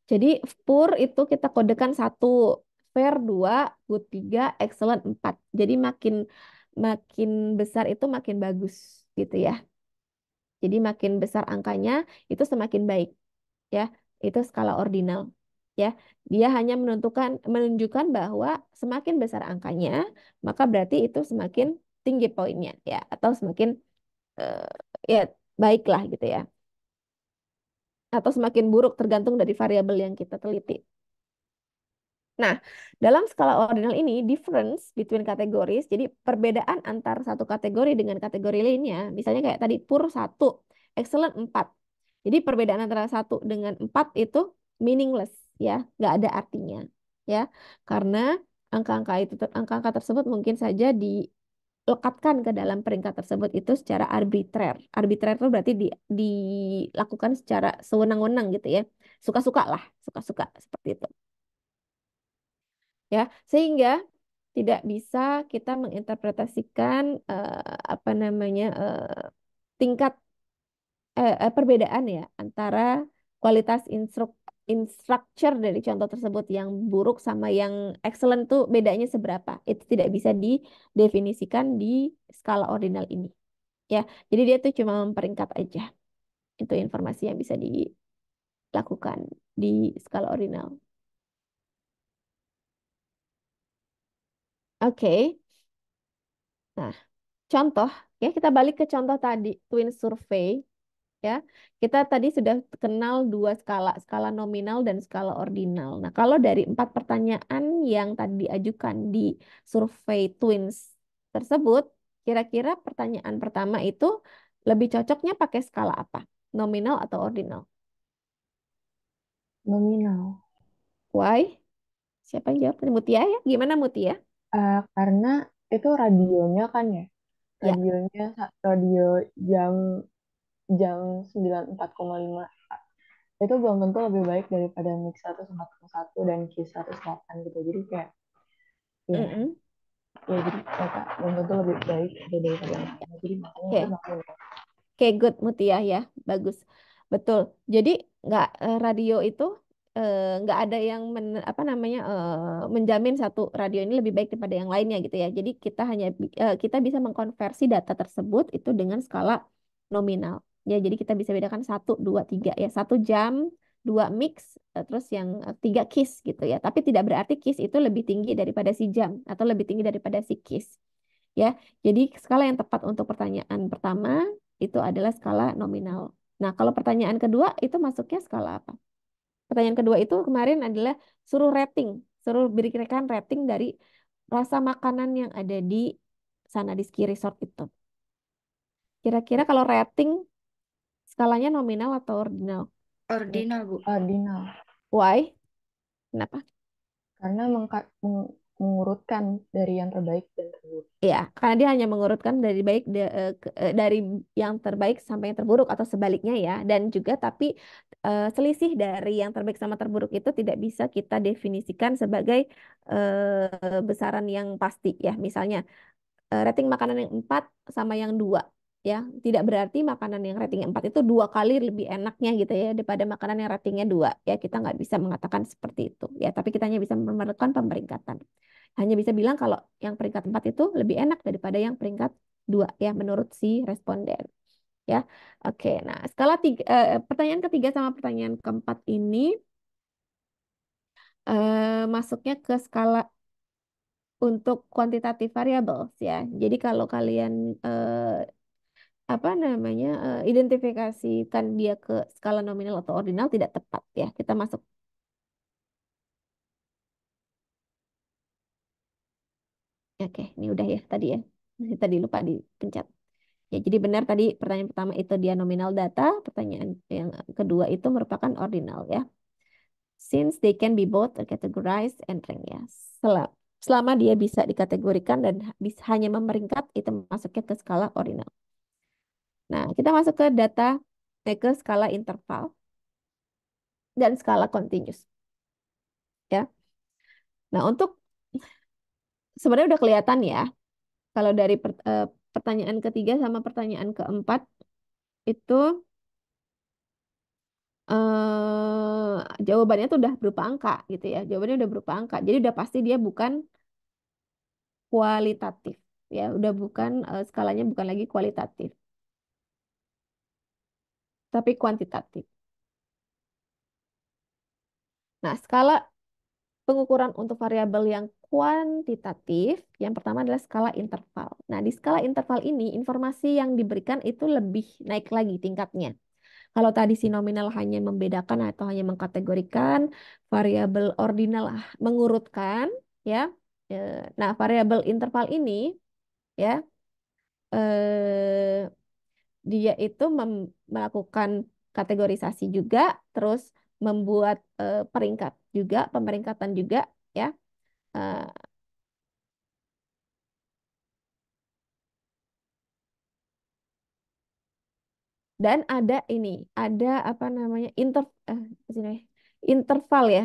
Speaker 1: Jadi poor itu kita kodekan 1, fair 2, good 3, excellent 4. Jadi makin makin besar itu makin bagus gitu ya. Jadi makin besar angkanya itu semakin baik ya. Itu skala ordinal ya. Dia hanya menunjukkan bahwa semakin besar angkanya, maka berarti itu semakin tinggi poinnya ya, atau semakin eh, ya baiklah gitu ya. Atau semakin buruk tergantung dari variabel yang kita teliti. Nah, dalam skala ordinal ini, difference between categories, jadi perbedaan antar satu kategori dengan kategori lainnya, misalnya kayak tadi pur 1, excellent 4. Jadi perbedaan antara 1 dengan 4 itu meaningless, ya, nggak ada artinya. Ya, karena angka-angka tersebut mungkin saja dilekatkan ke dalam peringkat tersebut itu secara arbitrer. Arbitrer itu berarti dilakukan secara sewenang-wenang gitu ya. Suka-suka lah, suka-suka seperti itu ya, sehingga tidak bisa kita menginterpretasikan apa namanya tingkat perbedaan ya antara kualitas instructure dari contoh tersebut yang buruk sama yang excellent tuh bedanya seberapa, itu tidak bisa didefinisikan di skala ordinal ini ya. Jadi dia tuh cuma memperingkat aja, itu informasi yang bisa dilakukan di skala ordinal. Oke. Nah, contoh, ya kita balik ke contoh tadi, twin survey, ya. Kita tadi sudah kenal dua skala, skala nominal dan skala ordinal. Nah, kalau dari 4 pertanyaan yang tadi diajukan di survei twins tersebut, kira-kira pertanyaan pertama itu lebih cocoknya pakai skala apa? Nominal atau ordinal?
Speaker 2: Nominal.
Speaker 1: Why? Siapa yang jawab? Mutia ya? Gimana Mutia?
Speaker 2: Karena itu radionya kan ya.
Speaker 1: Ya,
Speaker 2: Radio jam jam 94,5 itu belum tentu lebih baik daripada mix 101,1 dan Q 108 gitu. Jadi kayak ya,
Speaker 1: mm-mm.
Speaker 2: ya jadi mereka belum tentu lebih baik daripada yang lain. Jadi makanya itu
Speaker 1: Oke.
Speaker 2: nominal.
Speaker 1: Oke, good Mutia ya, bagus. Betul. Jadi nggak radio itu nggak ada yang apa namanya menjamin satu radio ini lebih baik daripada yang lainnya gitu ya. Jadi kita bisa mengkonversi data tersebut itu dengan skala nominal. Ya, jadi kita bisa bedakan 1, 2, 3 ya. 1 jam, 2 mix, terus yang 3 kiss gitu ya. Tapi tidak berarti kiss itu lebih tinggi daripada si jam atau lebih tinggi daripada si kiss. Ya, jadi skala yang tepat untuk pertanyaan pertama itu adalah skala nominal. Nah, kalau pertanyaan kedua itu masuknya skala apa? Pertanyaan kedua itu kemarin adalah suruh berikan rating dari rasa makanan yang ada di sana di ski resort itu. Kira-kira kalau rating skalanya nominal atau ordinal?
Speaker 4: Ordinal, Bu.
Speaker 2: Ordinal.
Speaker 1: Why? Kenapa?
Speaker 2: Karena mengurutkan dari yang terbaik dan terburuk.
Speaker 1: Ya, karena dia hanya mengurutkan dari yang terbaik sampai yang terburuk atau sebaliknya ya. Dan juga tapi selisih dari yang terbaik sama terburuk itu tidak bisa kita definisikan sebagai besaran yang pasti ya. Misalnya rating makanan yang 4 sama yang 2 ya. Tidak berarti makanan yang ratingnya 4 itu 2 kali lebih enaknya gitu ya daripada makanan yang ratingnya 2 ya. Kita nggak bisa mengatakan seperti itu ya. Tapi kita hanya bisa memerlukan pemeringkatan. Hanya bisa bilang kalau yang peringkat 4 itu lebih enak daripada yang peringkat 2 ya menurut si responden. ya. Oke, nah pertanyaan ketiga sama pertanyaan keempat ini masuknya ke skala untuk quantitative variables ya. Jadi kalau kalian apa namanya identifikasikan dia ke skala nominal atau ordinal tidak tepat ya. Kita masuk. Oke, ini udah ya tadi ya. Tadi lupa dipencet. Ya, jadi benar tadi pertanyaan pertama itu dia nominal data, pertanyaan yang kedua itu merupakan ordinal ya. Since they can be both categorized and ranked ya. Selama dia bisa dikategorikan dan bisa hanya memeringkat itu masuknya ke skala ordinal. Nah, kita masuk ke ke skala interval dan skala continuous ya. Nah, untuk sebenarnya udah kelihatan ya kalau dari pertanyaan ketiga sama pertanyaan keempat itu jawabannya tuh udah berupa angka gitu ya. Jawabannya udah berupa angka. Jadi udah pasti dia bukan kualitatif ya. Udah bukan skalanya bukan lagi kualitatif, tapi kuantitatif. Nah, skala pengukuran untuk variabel yang kuantitatif, yang pertama adalah skala interval. Nah, di skala interval ini informasi yang diberikan itu lebih naik lagi tingkatnya. Kalau tadi si nominal hanya membedakan atau hanya mengkategorikan, variabel ordinal mengurutkan, ya. Nah, variabel interval ini, ya, eh, dia itu melakukan kategorisasi juga, terus membuat peringkat juga, pemeringkatan juga, ya. Eh, dan ada ini, ada apa namanya sini, interval ya,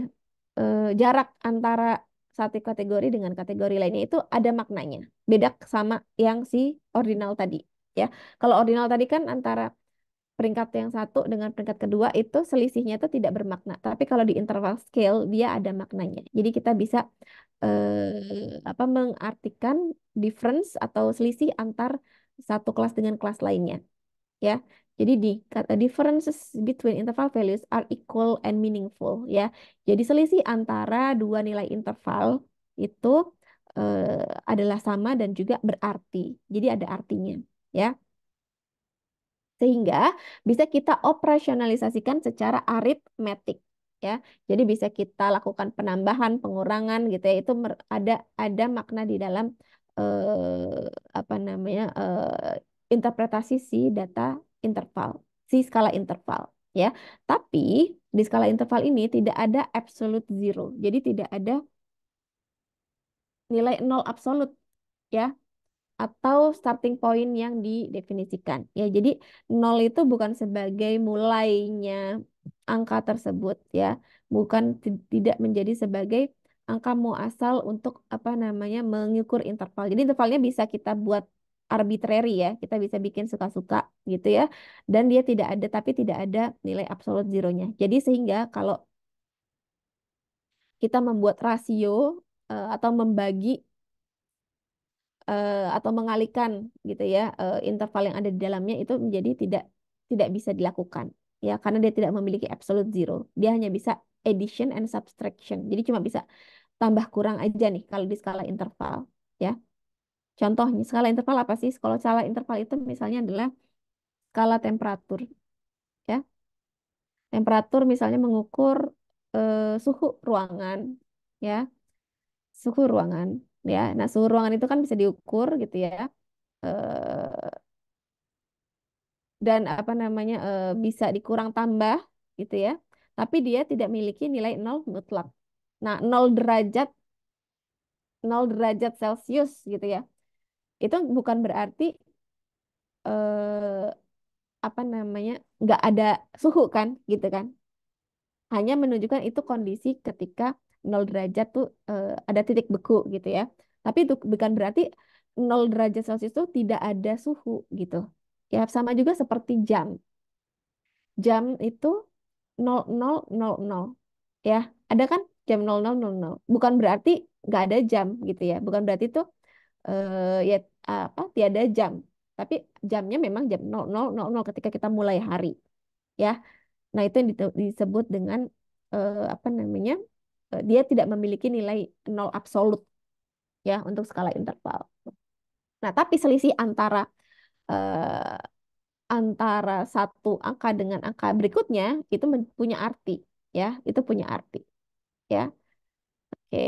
Speaker 1: jarak antara satu kategori dengan kategori lainnya itu ada maknanya. Beda sama yang si ordinal tadi. Ya, kalau ordinal tadi kan antara peringkat yang satu dengan peringkat kedua itu selisihnya itu tidak bermakna. Tapi kalau di interval scale dia ada maknanya. Jadi kita bisa apa mengartikan difference atau selisih antar satu kelas dengan kelas lainnya ya. Jadi di kata differences between interval values are equal and meaningful ya. Jadi selisih antara dua nilai interval itu adalah sama dan juga berarti. Jadi ada artinya ya. Sehingga bisa kita operasionalisasikan secara aritmetik ya. Jadi bisa kita lakukan penambahan, pengurangan gitu ya. Itu ada makna di dalam apa namanya interpretasi si data interval, si skala interval ya. Tapi di skala interval ini tidak ada absolute zero. Jadi tidak ada nilai nol absolut ya atau starting point yang didefinisikan. Ya, jadi nol itu bukan sebagai mulainya angka tersebut ya, bukan tidak menjadi sebagai angka muasal untuk apa namanya mengukur interval. Jadi intervalnya bisa kita buat arbitrary ya, kita bisa bikin suka-suka gitu ya. Dan dia tidak ada tapi tidak ada nilai absolut zeronya. Jadi sehingga kalau kita membuat rasio atau membagi atau mengalihkan gitu ya interval yang ada di dalamnya itu menjadi tidak bisa dilakukan ya karena dia tidak memiliki absolute zero. Dia hanya bisa addition and subtraction. Jadi cuma bisa tambah kurang aja nih kalau di skala interval ya. Contohnya skala interval apa sih? Kalau skala interval itu misalnya adalah skala temperatur ya. Temperatur misalnya mengukur suhu ruangan ya, suhu ruangan ya. Nah, suhu ruangan itu kan bisa diukur gitu ya. Eh, dan apa namanya bisa dikurang tambah gitu ya. Tapi dia tidak memiliki nilai nol mutlak. Nah, nol derajat Celcius gitu ya. Itu bukan berarti eh, apa namanya nggak ada suhu kan gitu kan. Hanya menunjukkan itu kondisi ketika 0 derajat tuh ada titik beku gitu ya. Tapi itu bukan berarti 0 derajat Celcius itu tidak ada suhu gitu. Ya, sama juga seperti jam. Jam itu 0000 ya. Ada kan jam 0000. Bukan berarti nggak ada jam gitu ya. Bukan berarti itu ya apa tiada jam. Tapi jamnya memang jam 00.00 ketika kita mulai hari, ya. Nah, itu yang disebut dengan apa namanya? Dia tidak memiliki nilai nol absolut, ya, untuk skala interval. Nah, tapi selisih eh, antara satu angka dengan angka berikutnya itu punya arti, ya. Itu punya arti, ya. Oke.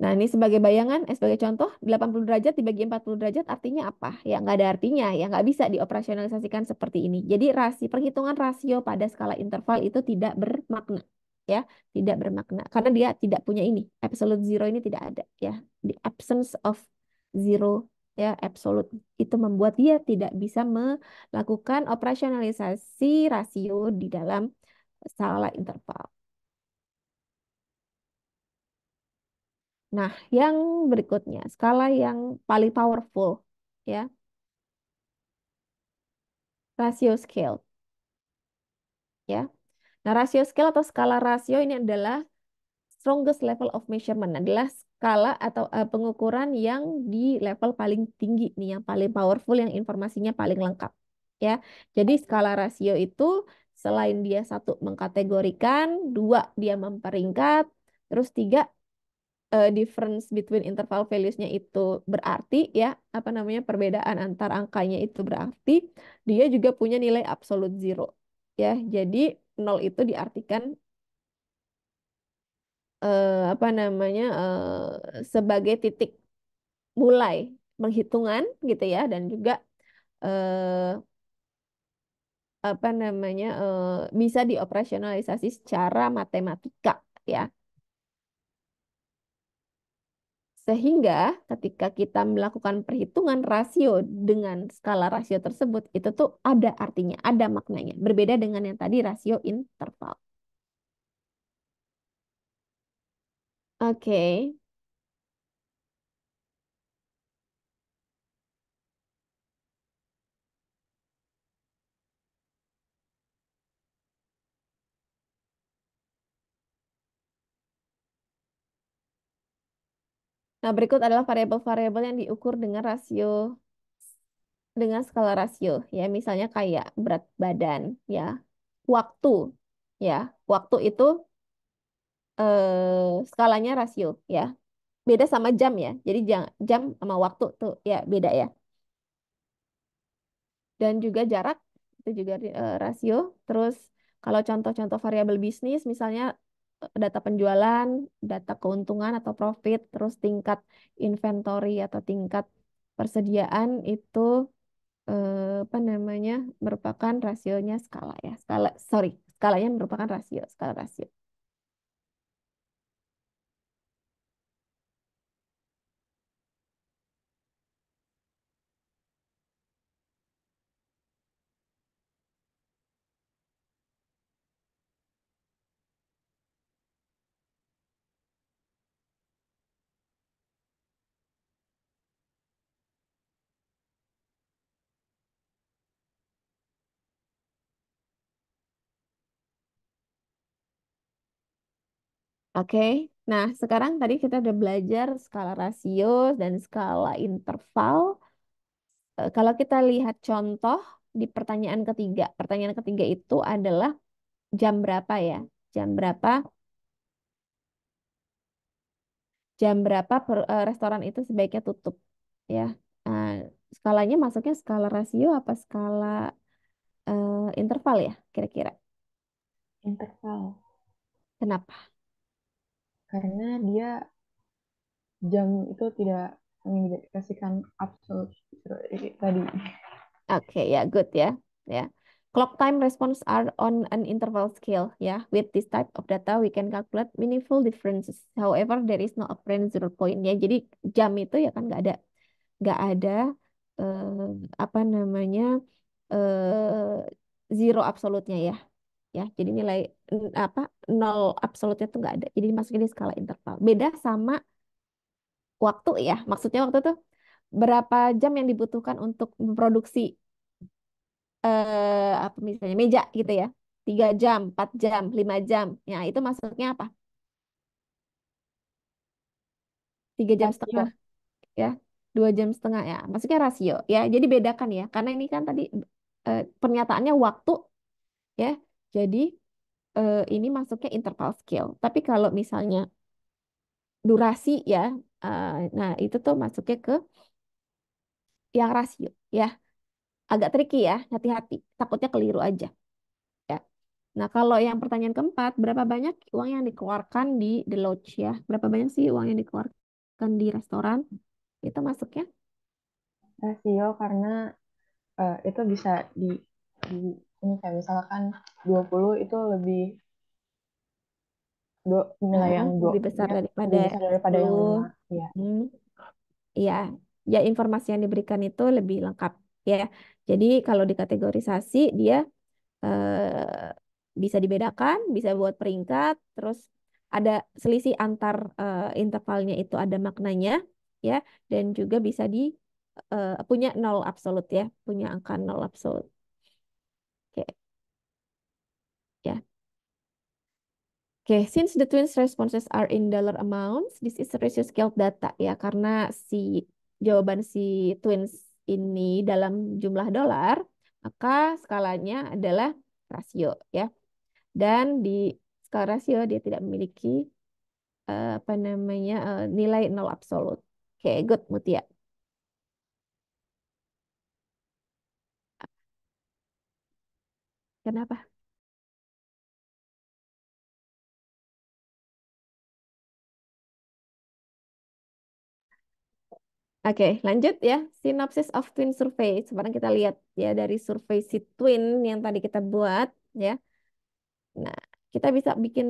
Speaker 1: Nah, ini sebagai bayangan, sebagai contoh, 80 derajat dibagi 40 derajat artinya apa? Ya, nggak ada artinya, ya nggak bisa dioperasionalisasikan seperti ini. Jadi, perhitungan rasio pada skala interval itu tidak bermakna, ya, tidak bermakna. Karena dia tidak punya ini, absolute zero ini tidak ada, ya. The absence of zero, ya, absolute, itu membuat dia tidak bisa melakukan operasionalisasi rasio di dalam skala interval. Nah, yang berikutnya, skala yang paling powerful, ya, rasio scale, ya. Nah, rasio scale atau skala rasio ini adalah strongest level of measurement, adalah skala atau pengukuran yang di level paling tinggi nih, yang paling powerful, yang informasinya paling lengkap, ya. Jadi skala rasio itu selain dia satu mengkategorikan, dua dia memperingkat, terus tiga difference between interval values-nya itu berarti, ya, apa namanya, perbedaan antar angkanya itu berarti dia juga punya nilai absolute zero, ya. Jadi nol itu diartikan apa namanya, sebagai titik mulai penghitungan, gitu ya, dan juga eh, apa namanya, bisa dioperasionalisasi secara matematika, ya. Sehingga ketika kita melakukan perhitungan rasio dengan skala rasio tersebut, itu tuh ada artinya, ada maknanya. Berbeda dengan yang tadi rasio interval. Oke. Nah, berikut adalah variabel-variabel yang diukur dengan dengan skala rasio, ya. Misalnya kayak berat badan, ya. Waktu, ya. Waktu itu skalanya rasio, ya. Beda sama jam, ya. Jadi jam sama waktu tuh, ya, beda, ya. Dan juga jarak itu juga rasio. Terus kalau contoh-contoh variabel bisnis misalnya data penjualan, data keuntungan atau profit, terus tingkat inventory atau tingkat persediaan itu apa namanya, merupakan rasionya skala, ya. Skalanya merupakan rasio, skala rasio. Oke. Nah, sekarang tadi kita udah belajar skala rasio dan skala interval. Kalau kita lihat contoh di pertanyaan ketiga itu adalah jam berapa, ya? Jam berapa? Jam berapa restoran itu sebaiknya tutup, ya? Nah, skalanya masuknya skala rasio apa skala interval, ya? Kira-kira.
Speaker 2: Interval.
Speaker 1: Kenapa?
Speaker 2: Karena dia jam itu tidak mengindikasikan absolut tadi.
Speaker 1: Oke, ya, good, ya. Ya. Clock time response are on an interval scale, ya. With this type of data, we can calculate meaningful differences. However, there is no apparent zero point, ya. Jadi jam itu ya kan nggak ada eh, apa namanya, zero absolutnya, ya. Ya, jadi nilai apa, nol absolutnya tuh nggak ada. Jadi masukin di skala interval. Beda sama waktu, ya. Maksudnya waktu tuh berapa jam yang dibutuhkan untuk memproduksi apa misalnya meja, gitu, ya. 3 jam, 4 jam, 5 jam. Ya, itu masuknya apa? 3 jam
Speaker 2: 4 jam.
Speaker 1: setengah, ya. 2,5 jam ya. Maksudnya rasio ya. Jadi bedakan ya. Karena ini kan tadi pernyataannya waktu ya. Jadi ini masuknya interval scale. Tapi kalau misalnya durasi ya, nah itu tuh masuknya ke yang rasio ya. Agak tricky ya. Hati-hati. Takutnya keliru aja ya. Nah, kalau yang pertanyaan keempat, berapa banyak uang yang dikeluarkan di The Lodge ya? Berapa banyak sih uang yang dikeluarkan di restoran? Itu masuknya.
Speaker 2: Rasio karena itu bisa di ini kayak misalkan 20 itu nilai yang
Speaker 1: Lebih besar daripada
Speaker 2: lebih besar daripada yang
Speaker 1: 10.
Speaker 2: 5. Iya.
Speaker 1: Hmm, ya, ya informasi yang diberikan itu lebih lengkap ya. Jadi kalau dikategorisasi dia bisa dibedakan, bisa buat peringkat, terus ada selisih antar intervalnya itu ada maknanya ya, dan juga bisa punya nol absolut ya, punya angka nol absolut. Oke, ya. Oke, since the twins responses are in dollar amounts, this is ratio scaled data ya, karena jawaban si twins ini dalam jumlah dolar, maka skalanya adalah rasio ya. Dan di skala rasio dia tidak memiliki apa namanya nilai nol absolut. Oke, good Mutia. Kenapa? Oke, lanjut ya. Synopsis of twin survey. Sekarang kita lihat ya dari survei si twin yang tadi kita buat ya. Nah, kita bisa bikin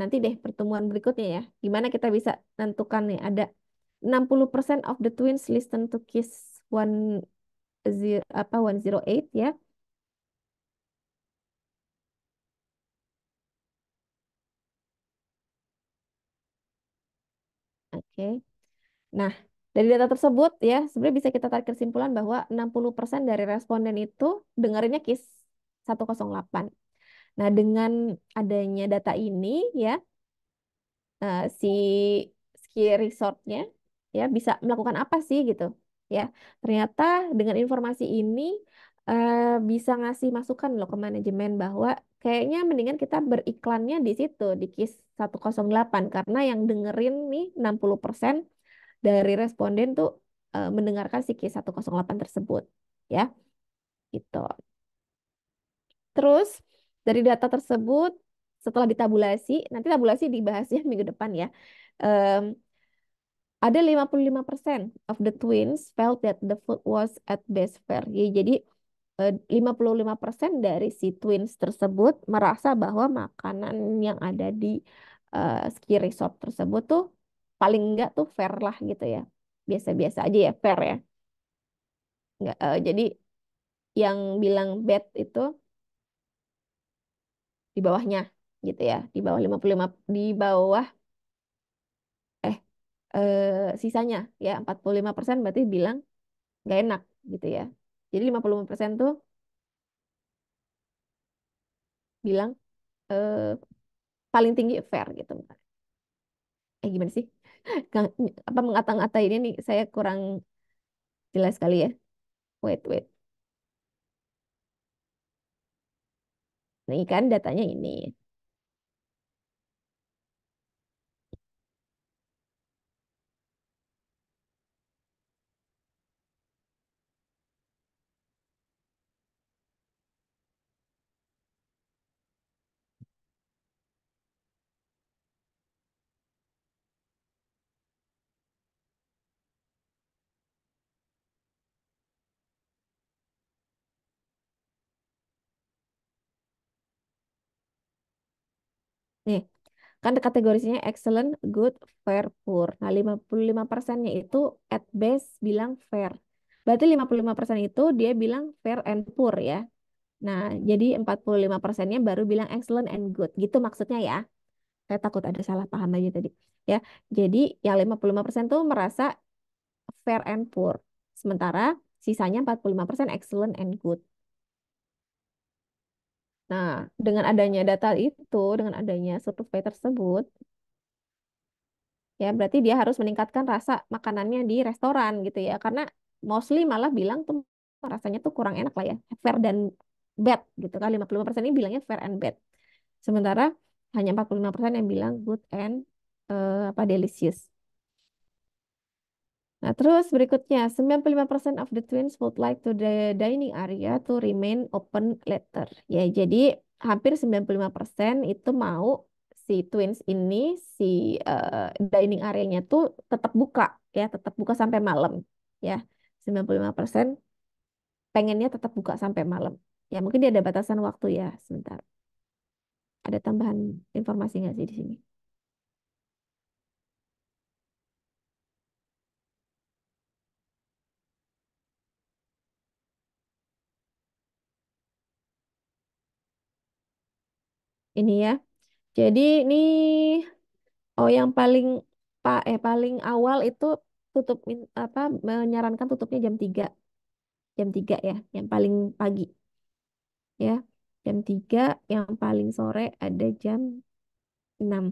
Speaker 1: nanti deh pertemuan berikutnya ya. Gimana kita bisa tentukan nih ada 60% of the twins listen to Kiss 108 ya. Oke. Nah, dari data tersebut ya, sebenarnya bisa kita tarik kesimpulan bahwa 60% dari responden itu dengerinnya KIS 108. Nah, dengan adanya data ini ya, si ski resortnya ya bisa melakukan apa sih gitu ya. Ternyata dengan informasi ini eh, bisa ngasih masukan loh ke manajemen bahwa kayaknya mendingan kita beriklannya di situ di KIS 108 karena yang dengerin nih 60% dari responden tuh mendengarkan si Q108 tersebut ya gitu. Terus dari data tersebut setelah ditabulasi, nanti tabulasi dibahasnya minggu depan ya. em, ada 55% of the twins felt that the food was at best fair. Ya, jadi 55% dari si twins tersebut merasa bahwa makanan yang ada di ski resort tersebut tuh paling enggak tuh fair lah gitu ya. Biasa-biasa aja ya, fair ya. Nggak, jadi yang bilang bad itu di bawahnya gitu ya, di bawah 55, di bawah eh sisanya ya 45% berarti bilang nggak enak gitu ya. Jadi 55% tuh bilang eh, paling tinggi fair gitu. Gimana sih? Apa mengata-ngata ini nih saya kurang jelas kali ya. Wait, wait. Nih kan datanya ini. Nih, kan kategorisinya excellent, good, fair, poor. Nah, 55%-nya itu at best bilang fair. Berarti 55% itu dia bilang fair and poor ya. Nah, jadi 45%-nya baru bilang excellent and good. Gitu maksudnya ya. Saya takut ada salah paham aja tadi. Ya, jadi yang 55% tuh merasa fair and poor. Sementara sisanya 45% excellent and good. Nah, dengan adanya data itu, dengan adanya survei tersebut, Ya, berarti dia harus meningkatkan rasa makanannya di restoran gitu ya. Karena mostly malah bilang tuh rasanya tuh kurang enak lah ya. Fair dan bad gitu kan. 55% ini bilangnya fair and bad. Sementara hanya 45% yang bilang good and delicious. Nah, terus berikutnya, 95% of the twins would like to the dining area to remain open later. Ya, jadi hampir 95% itu mau si twins ini, si dining areanya tuh tetap buka, ya, tetap buka sampai malam. Ya, 95% pengennya tetap buka sampai malam. Ya, mungkin dia ada batasan waktu ya, sebentar. Ada tambahan informasi nggak sih di sini? Ini ya. Jadi ini yang paling awal itu apa menyarankan tutupnya jam 3 ya, yang paling pagi ya. Jam 3, yang paling sore ada jam 6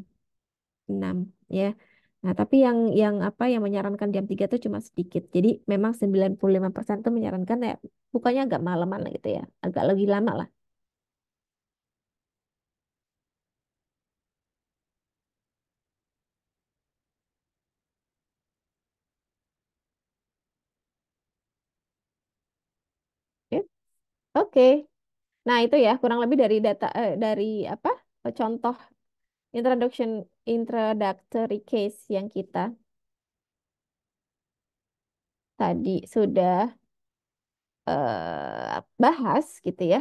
Speaker 1: 6 ya. Nah, tapi yang menyarankan jam 3 itu cuma sedikit. Jadi memang 95% tuh menyarankan ya bukannya agak malaman lah gitu ya. Agak lebih lama lah. Oke. Oke. Nah, itu ya kurang lebih dari dari apa? Contoh introduction introductory case yang kita tadi sudah bahas gitu ya.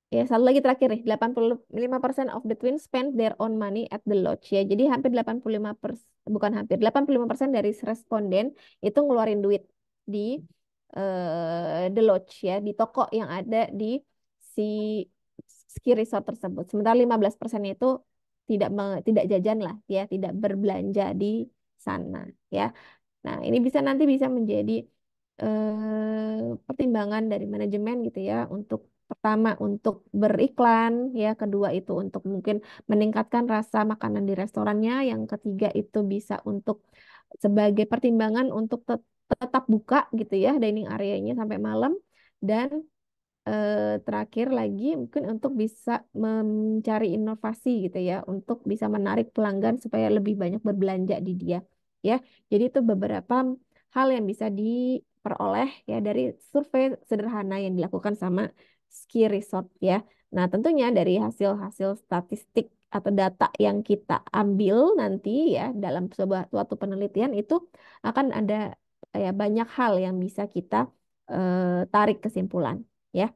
Speaker 1: Ya, satu lagi terakhir nih, 85% of the twins spend their own money at the lodge ya. Jadi hampir 85%, bukan hampir, 85% dari responden itu ngeluarin duit di the lodge ya, di toko yang ada di si ski resort tersebut. Sementara 15% itu tidak jajan lah ya, tidak berbelanja di sana ya. Nah, ini nanti bisa menjadi pertimbangan dari manajemen gitu ya untuk pertama untuk beriklan ya, kedua itu untuk mungkin meningkatkan rasa makanan di restorannya, yang ketiga itu bisa untuk sebagai pertimbangan untuk tetap buka gitu ya dining areanya sampai malam, dan terakhir lagi mungkin untuk bisa mencari inovasi gitu ya untuk bisa menarik pelanggan supaya lebih banyak berbelanja di dia ya. Jadi itu beberapa hal yang bisa diperoleh ya dari survei sederhana yang dilakukan sama ski resort ya. Nah, tentunya dari hasil-hasil statistik atau data yang kita ambil nanti ya dalam suatu penelitian itu akan ada ya banyak hal yang bisa kita tarik kesimpulan ya.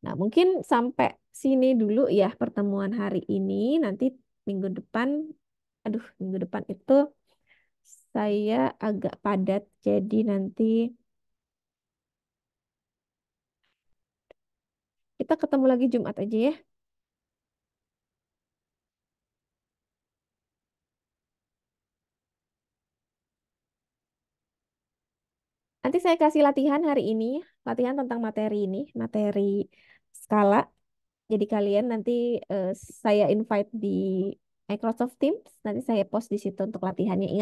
Speaker 1: Nah, mungkin sampai sini dulu ya pertemuan hari ini. Nanti minggu depan, minggu depan itu saya agak padat. Jadi nanti kita ketemu lagi Jumat aja ya. Nanti saya kasih latihan hari ini, latihan tentang materi ini, materi skala. Jadi kalian nanti saya invite di Microsoft Teams, nanti saya post di situ untuk latihannya.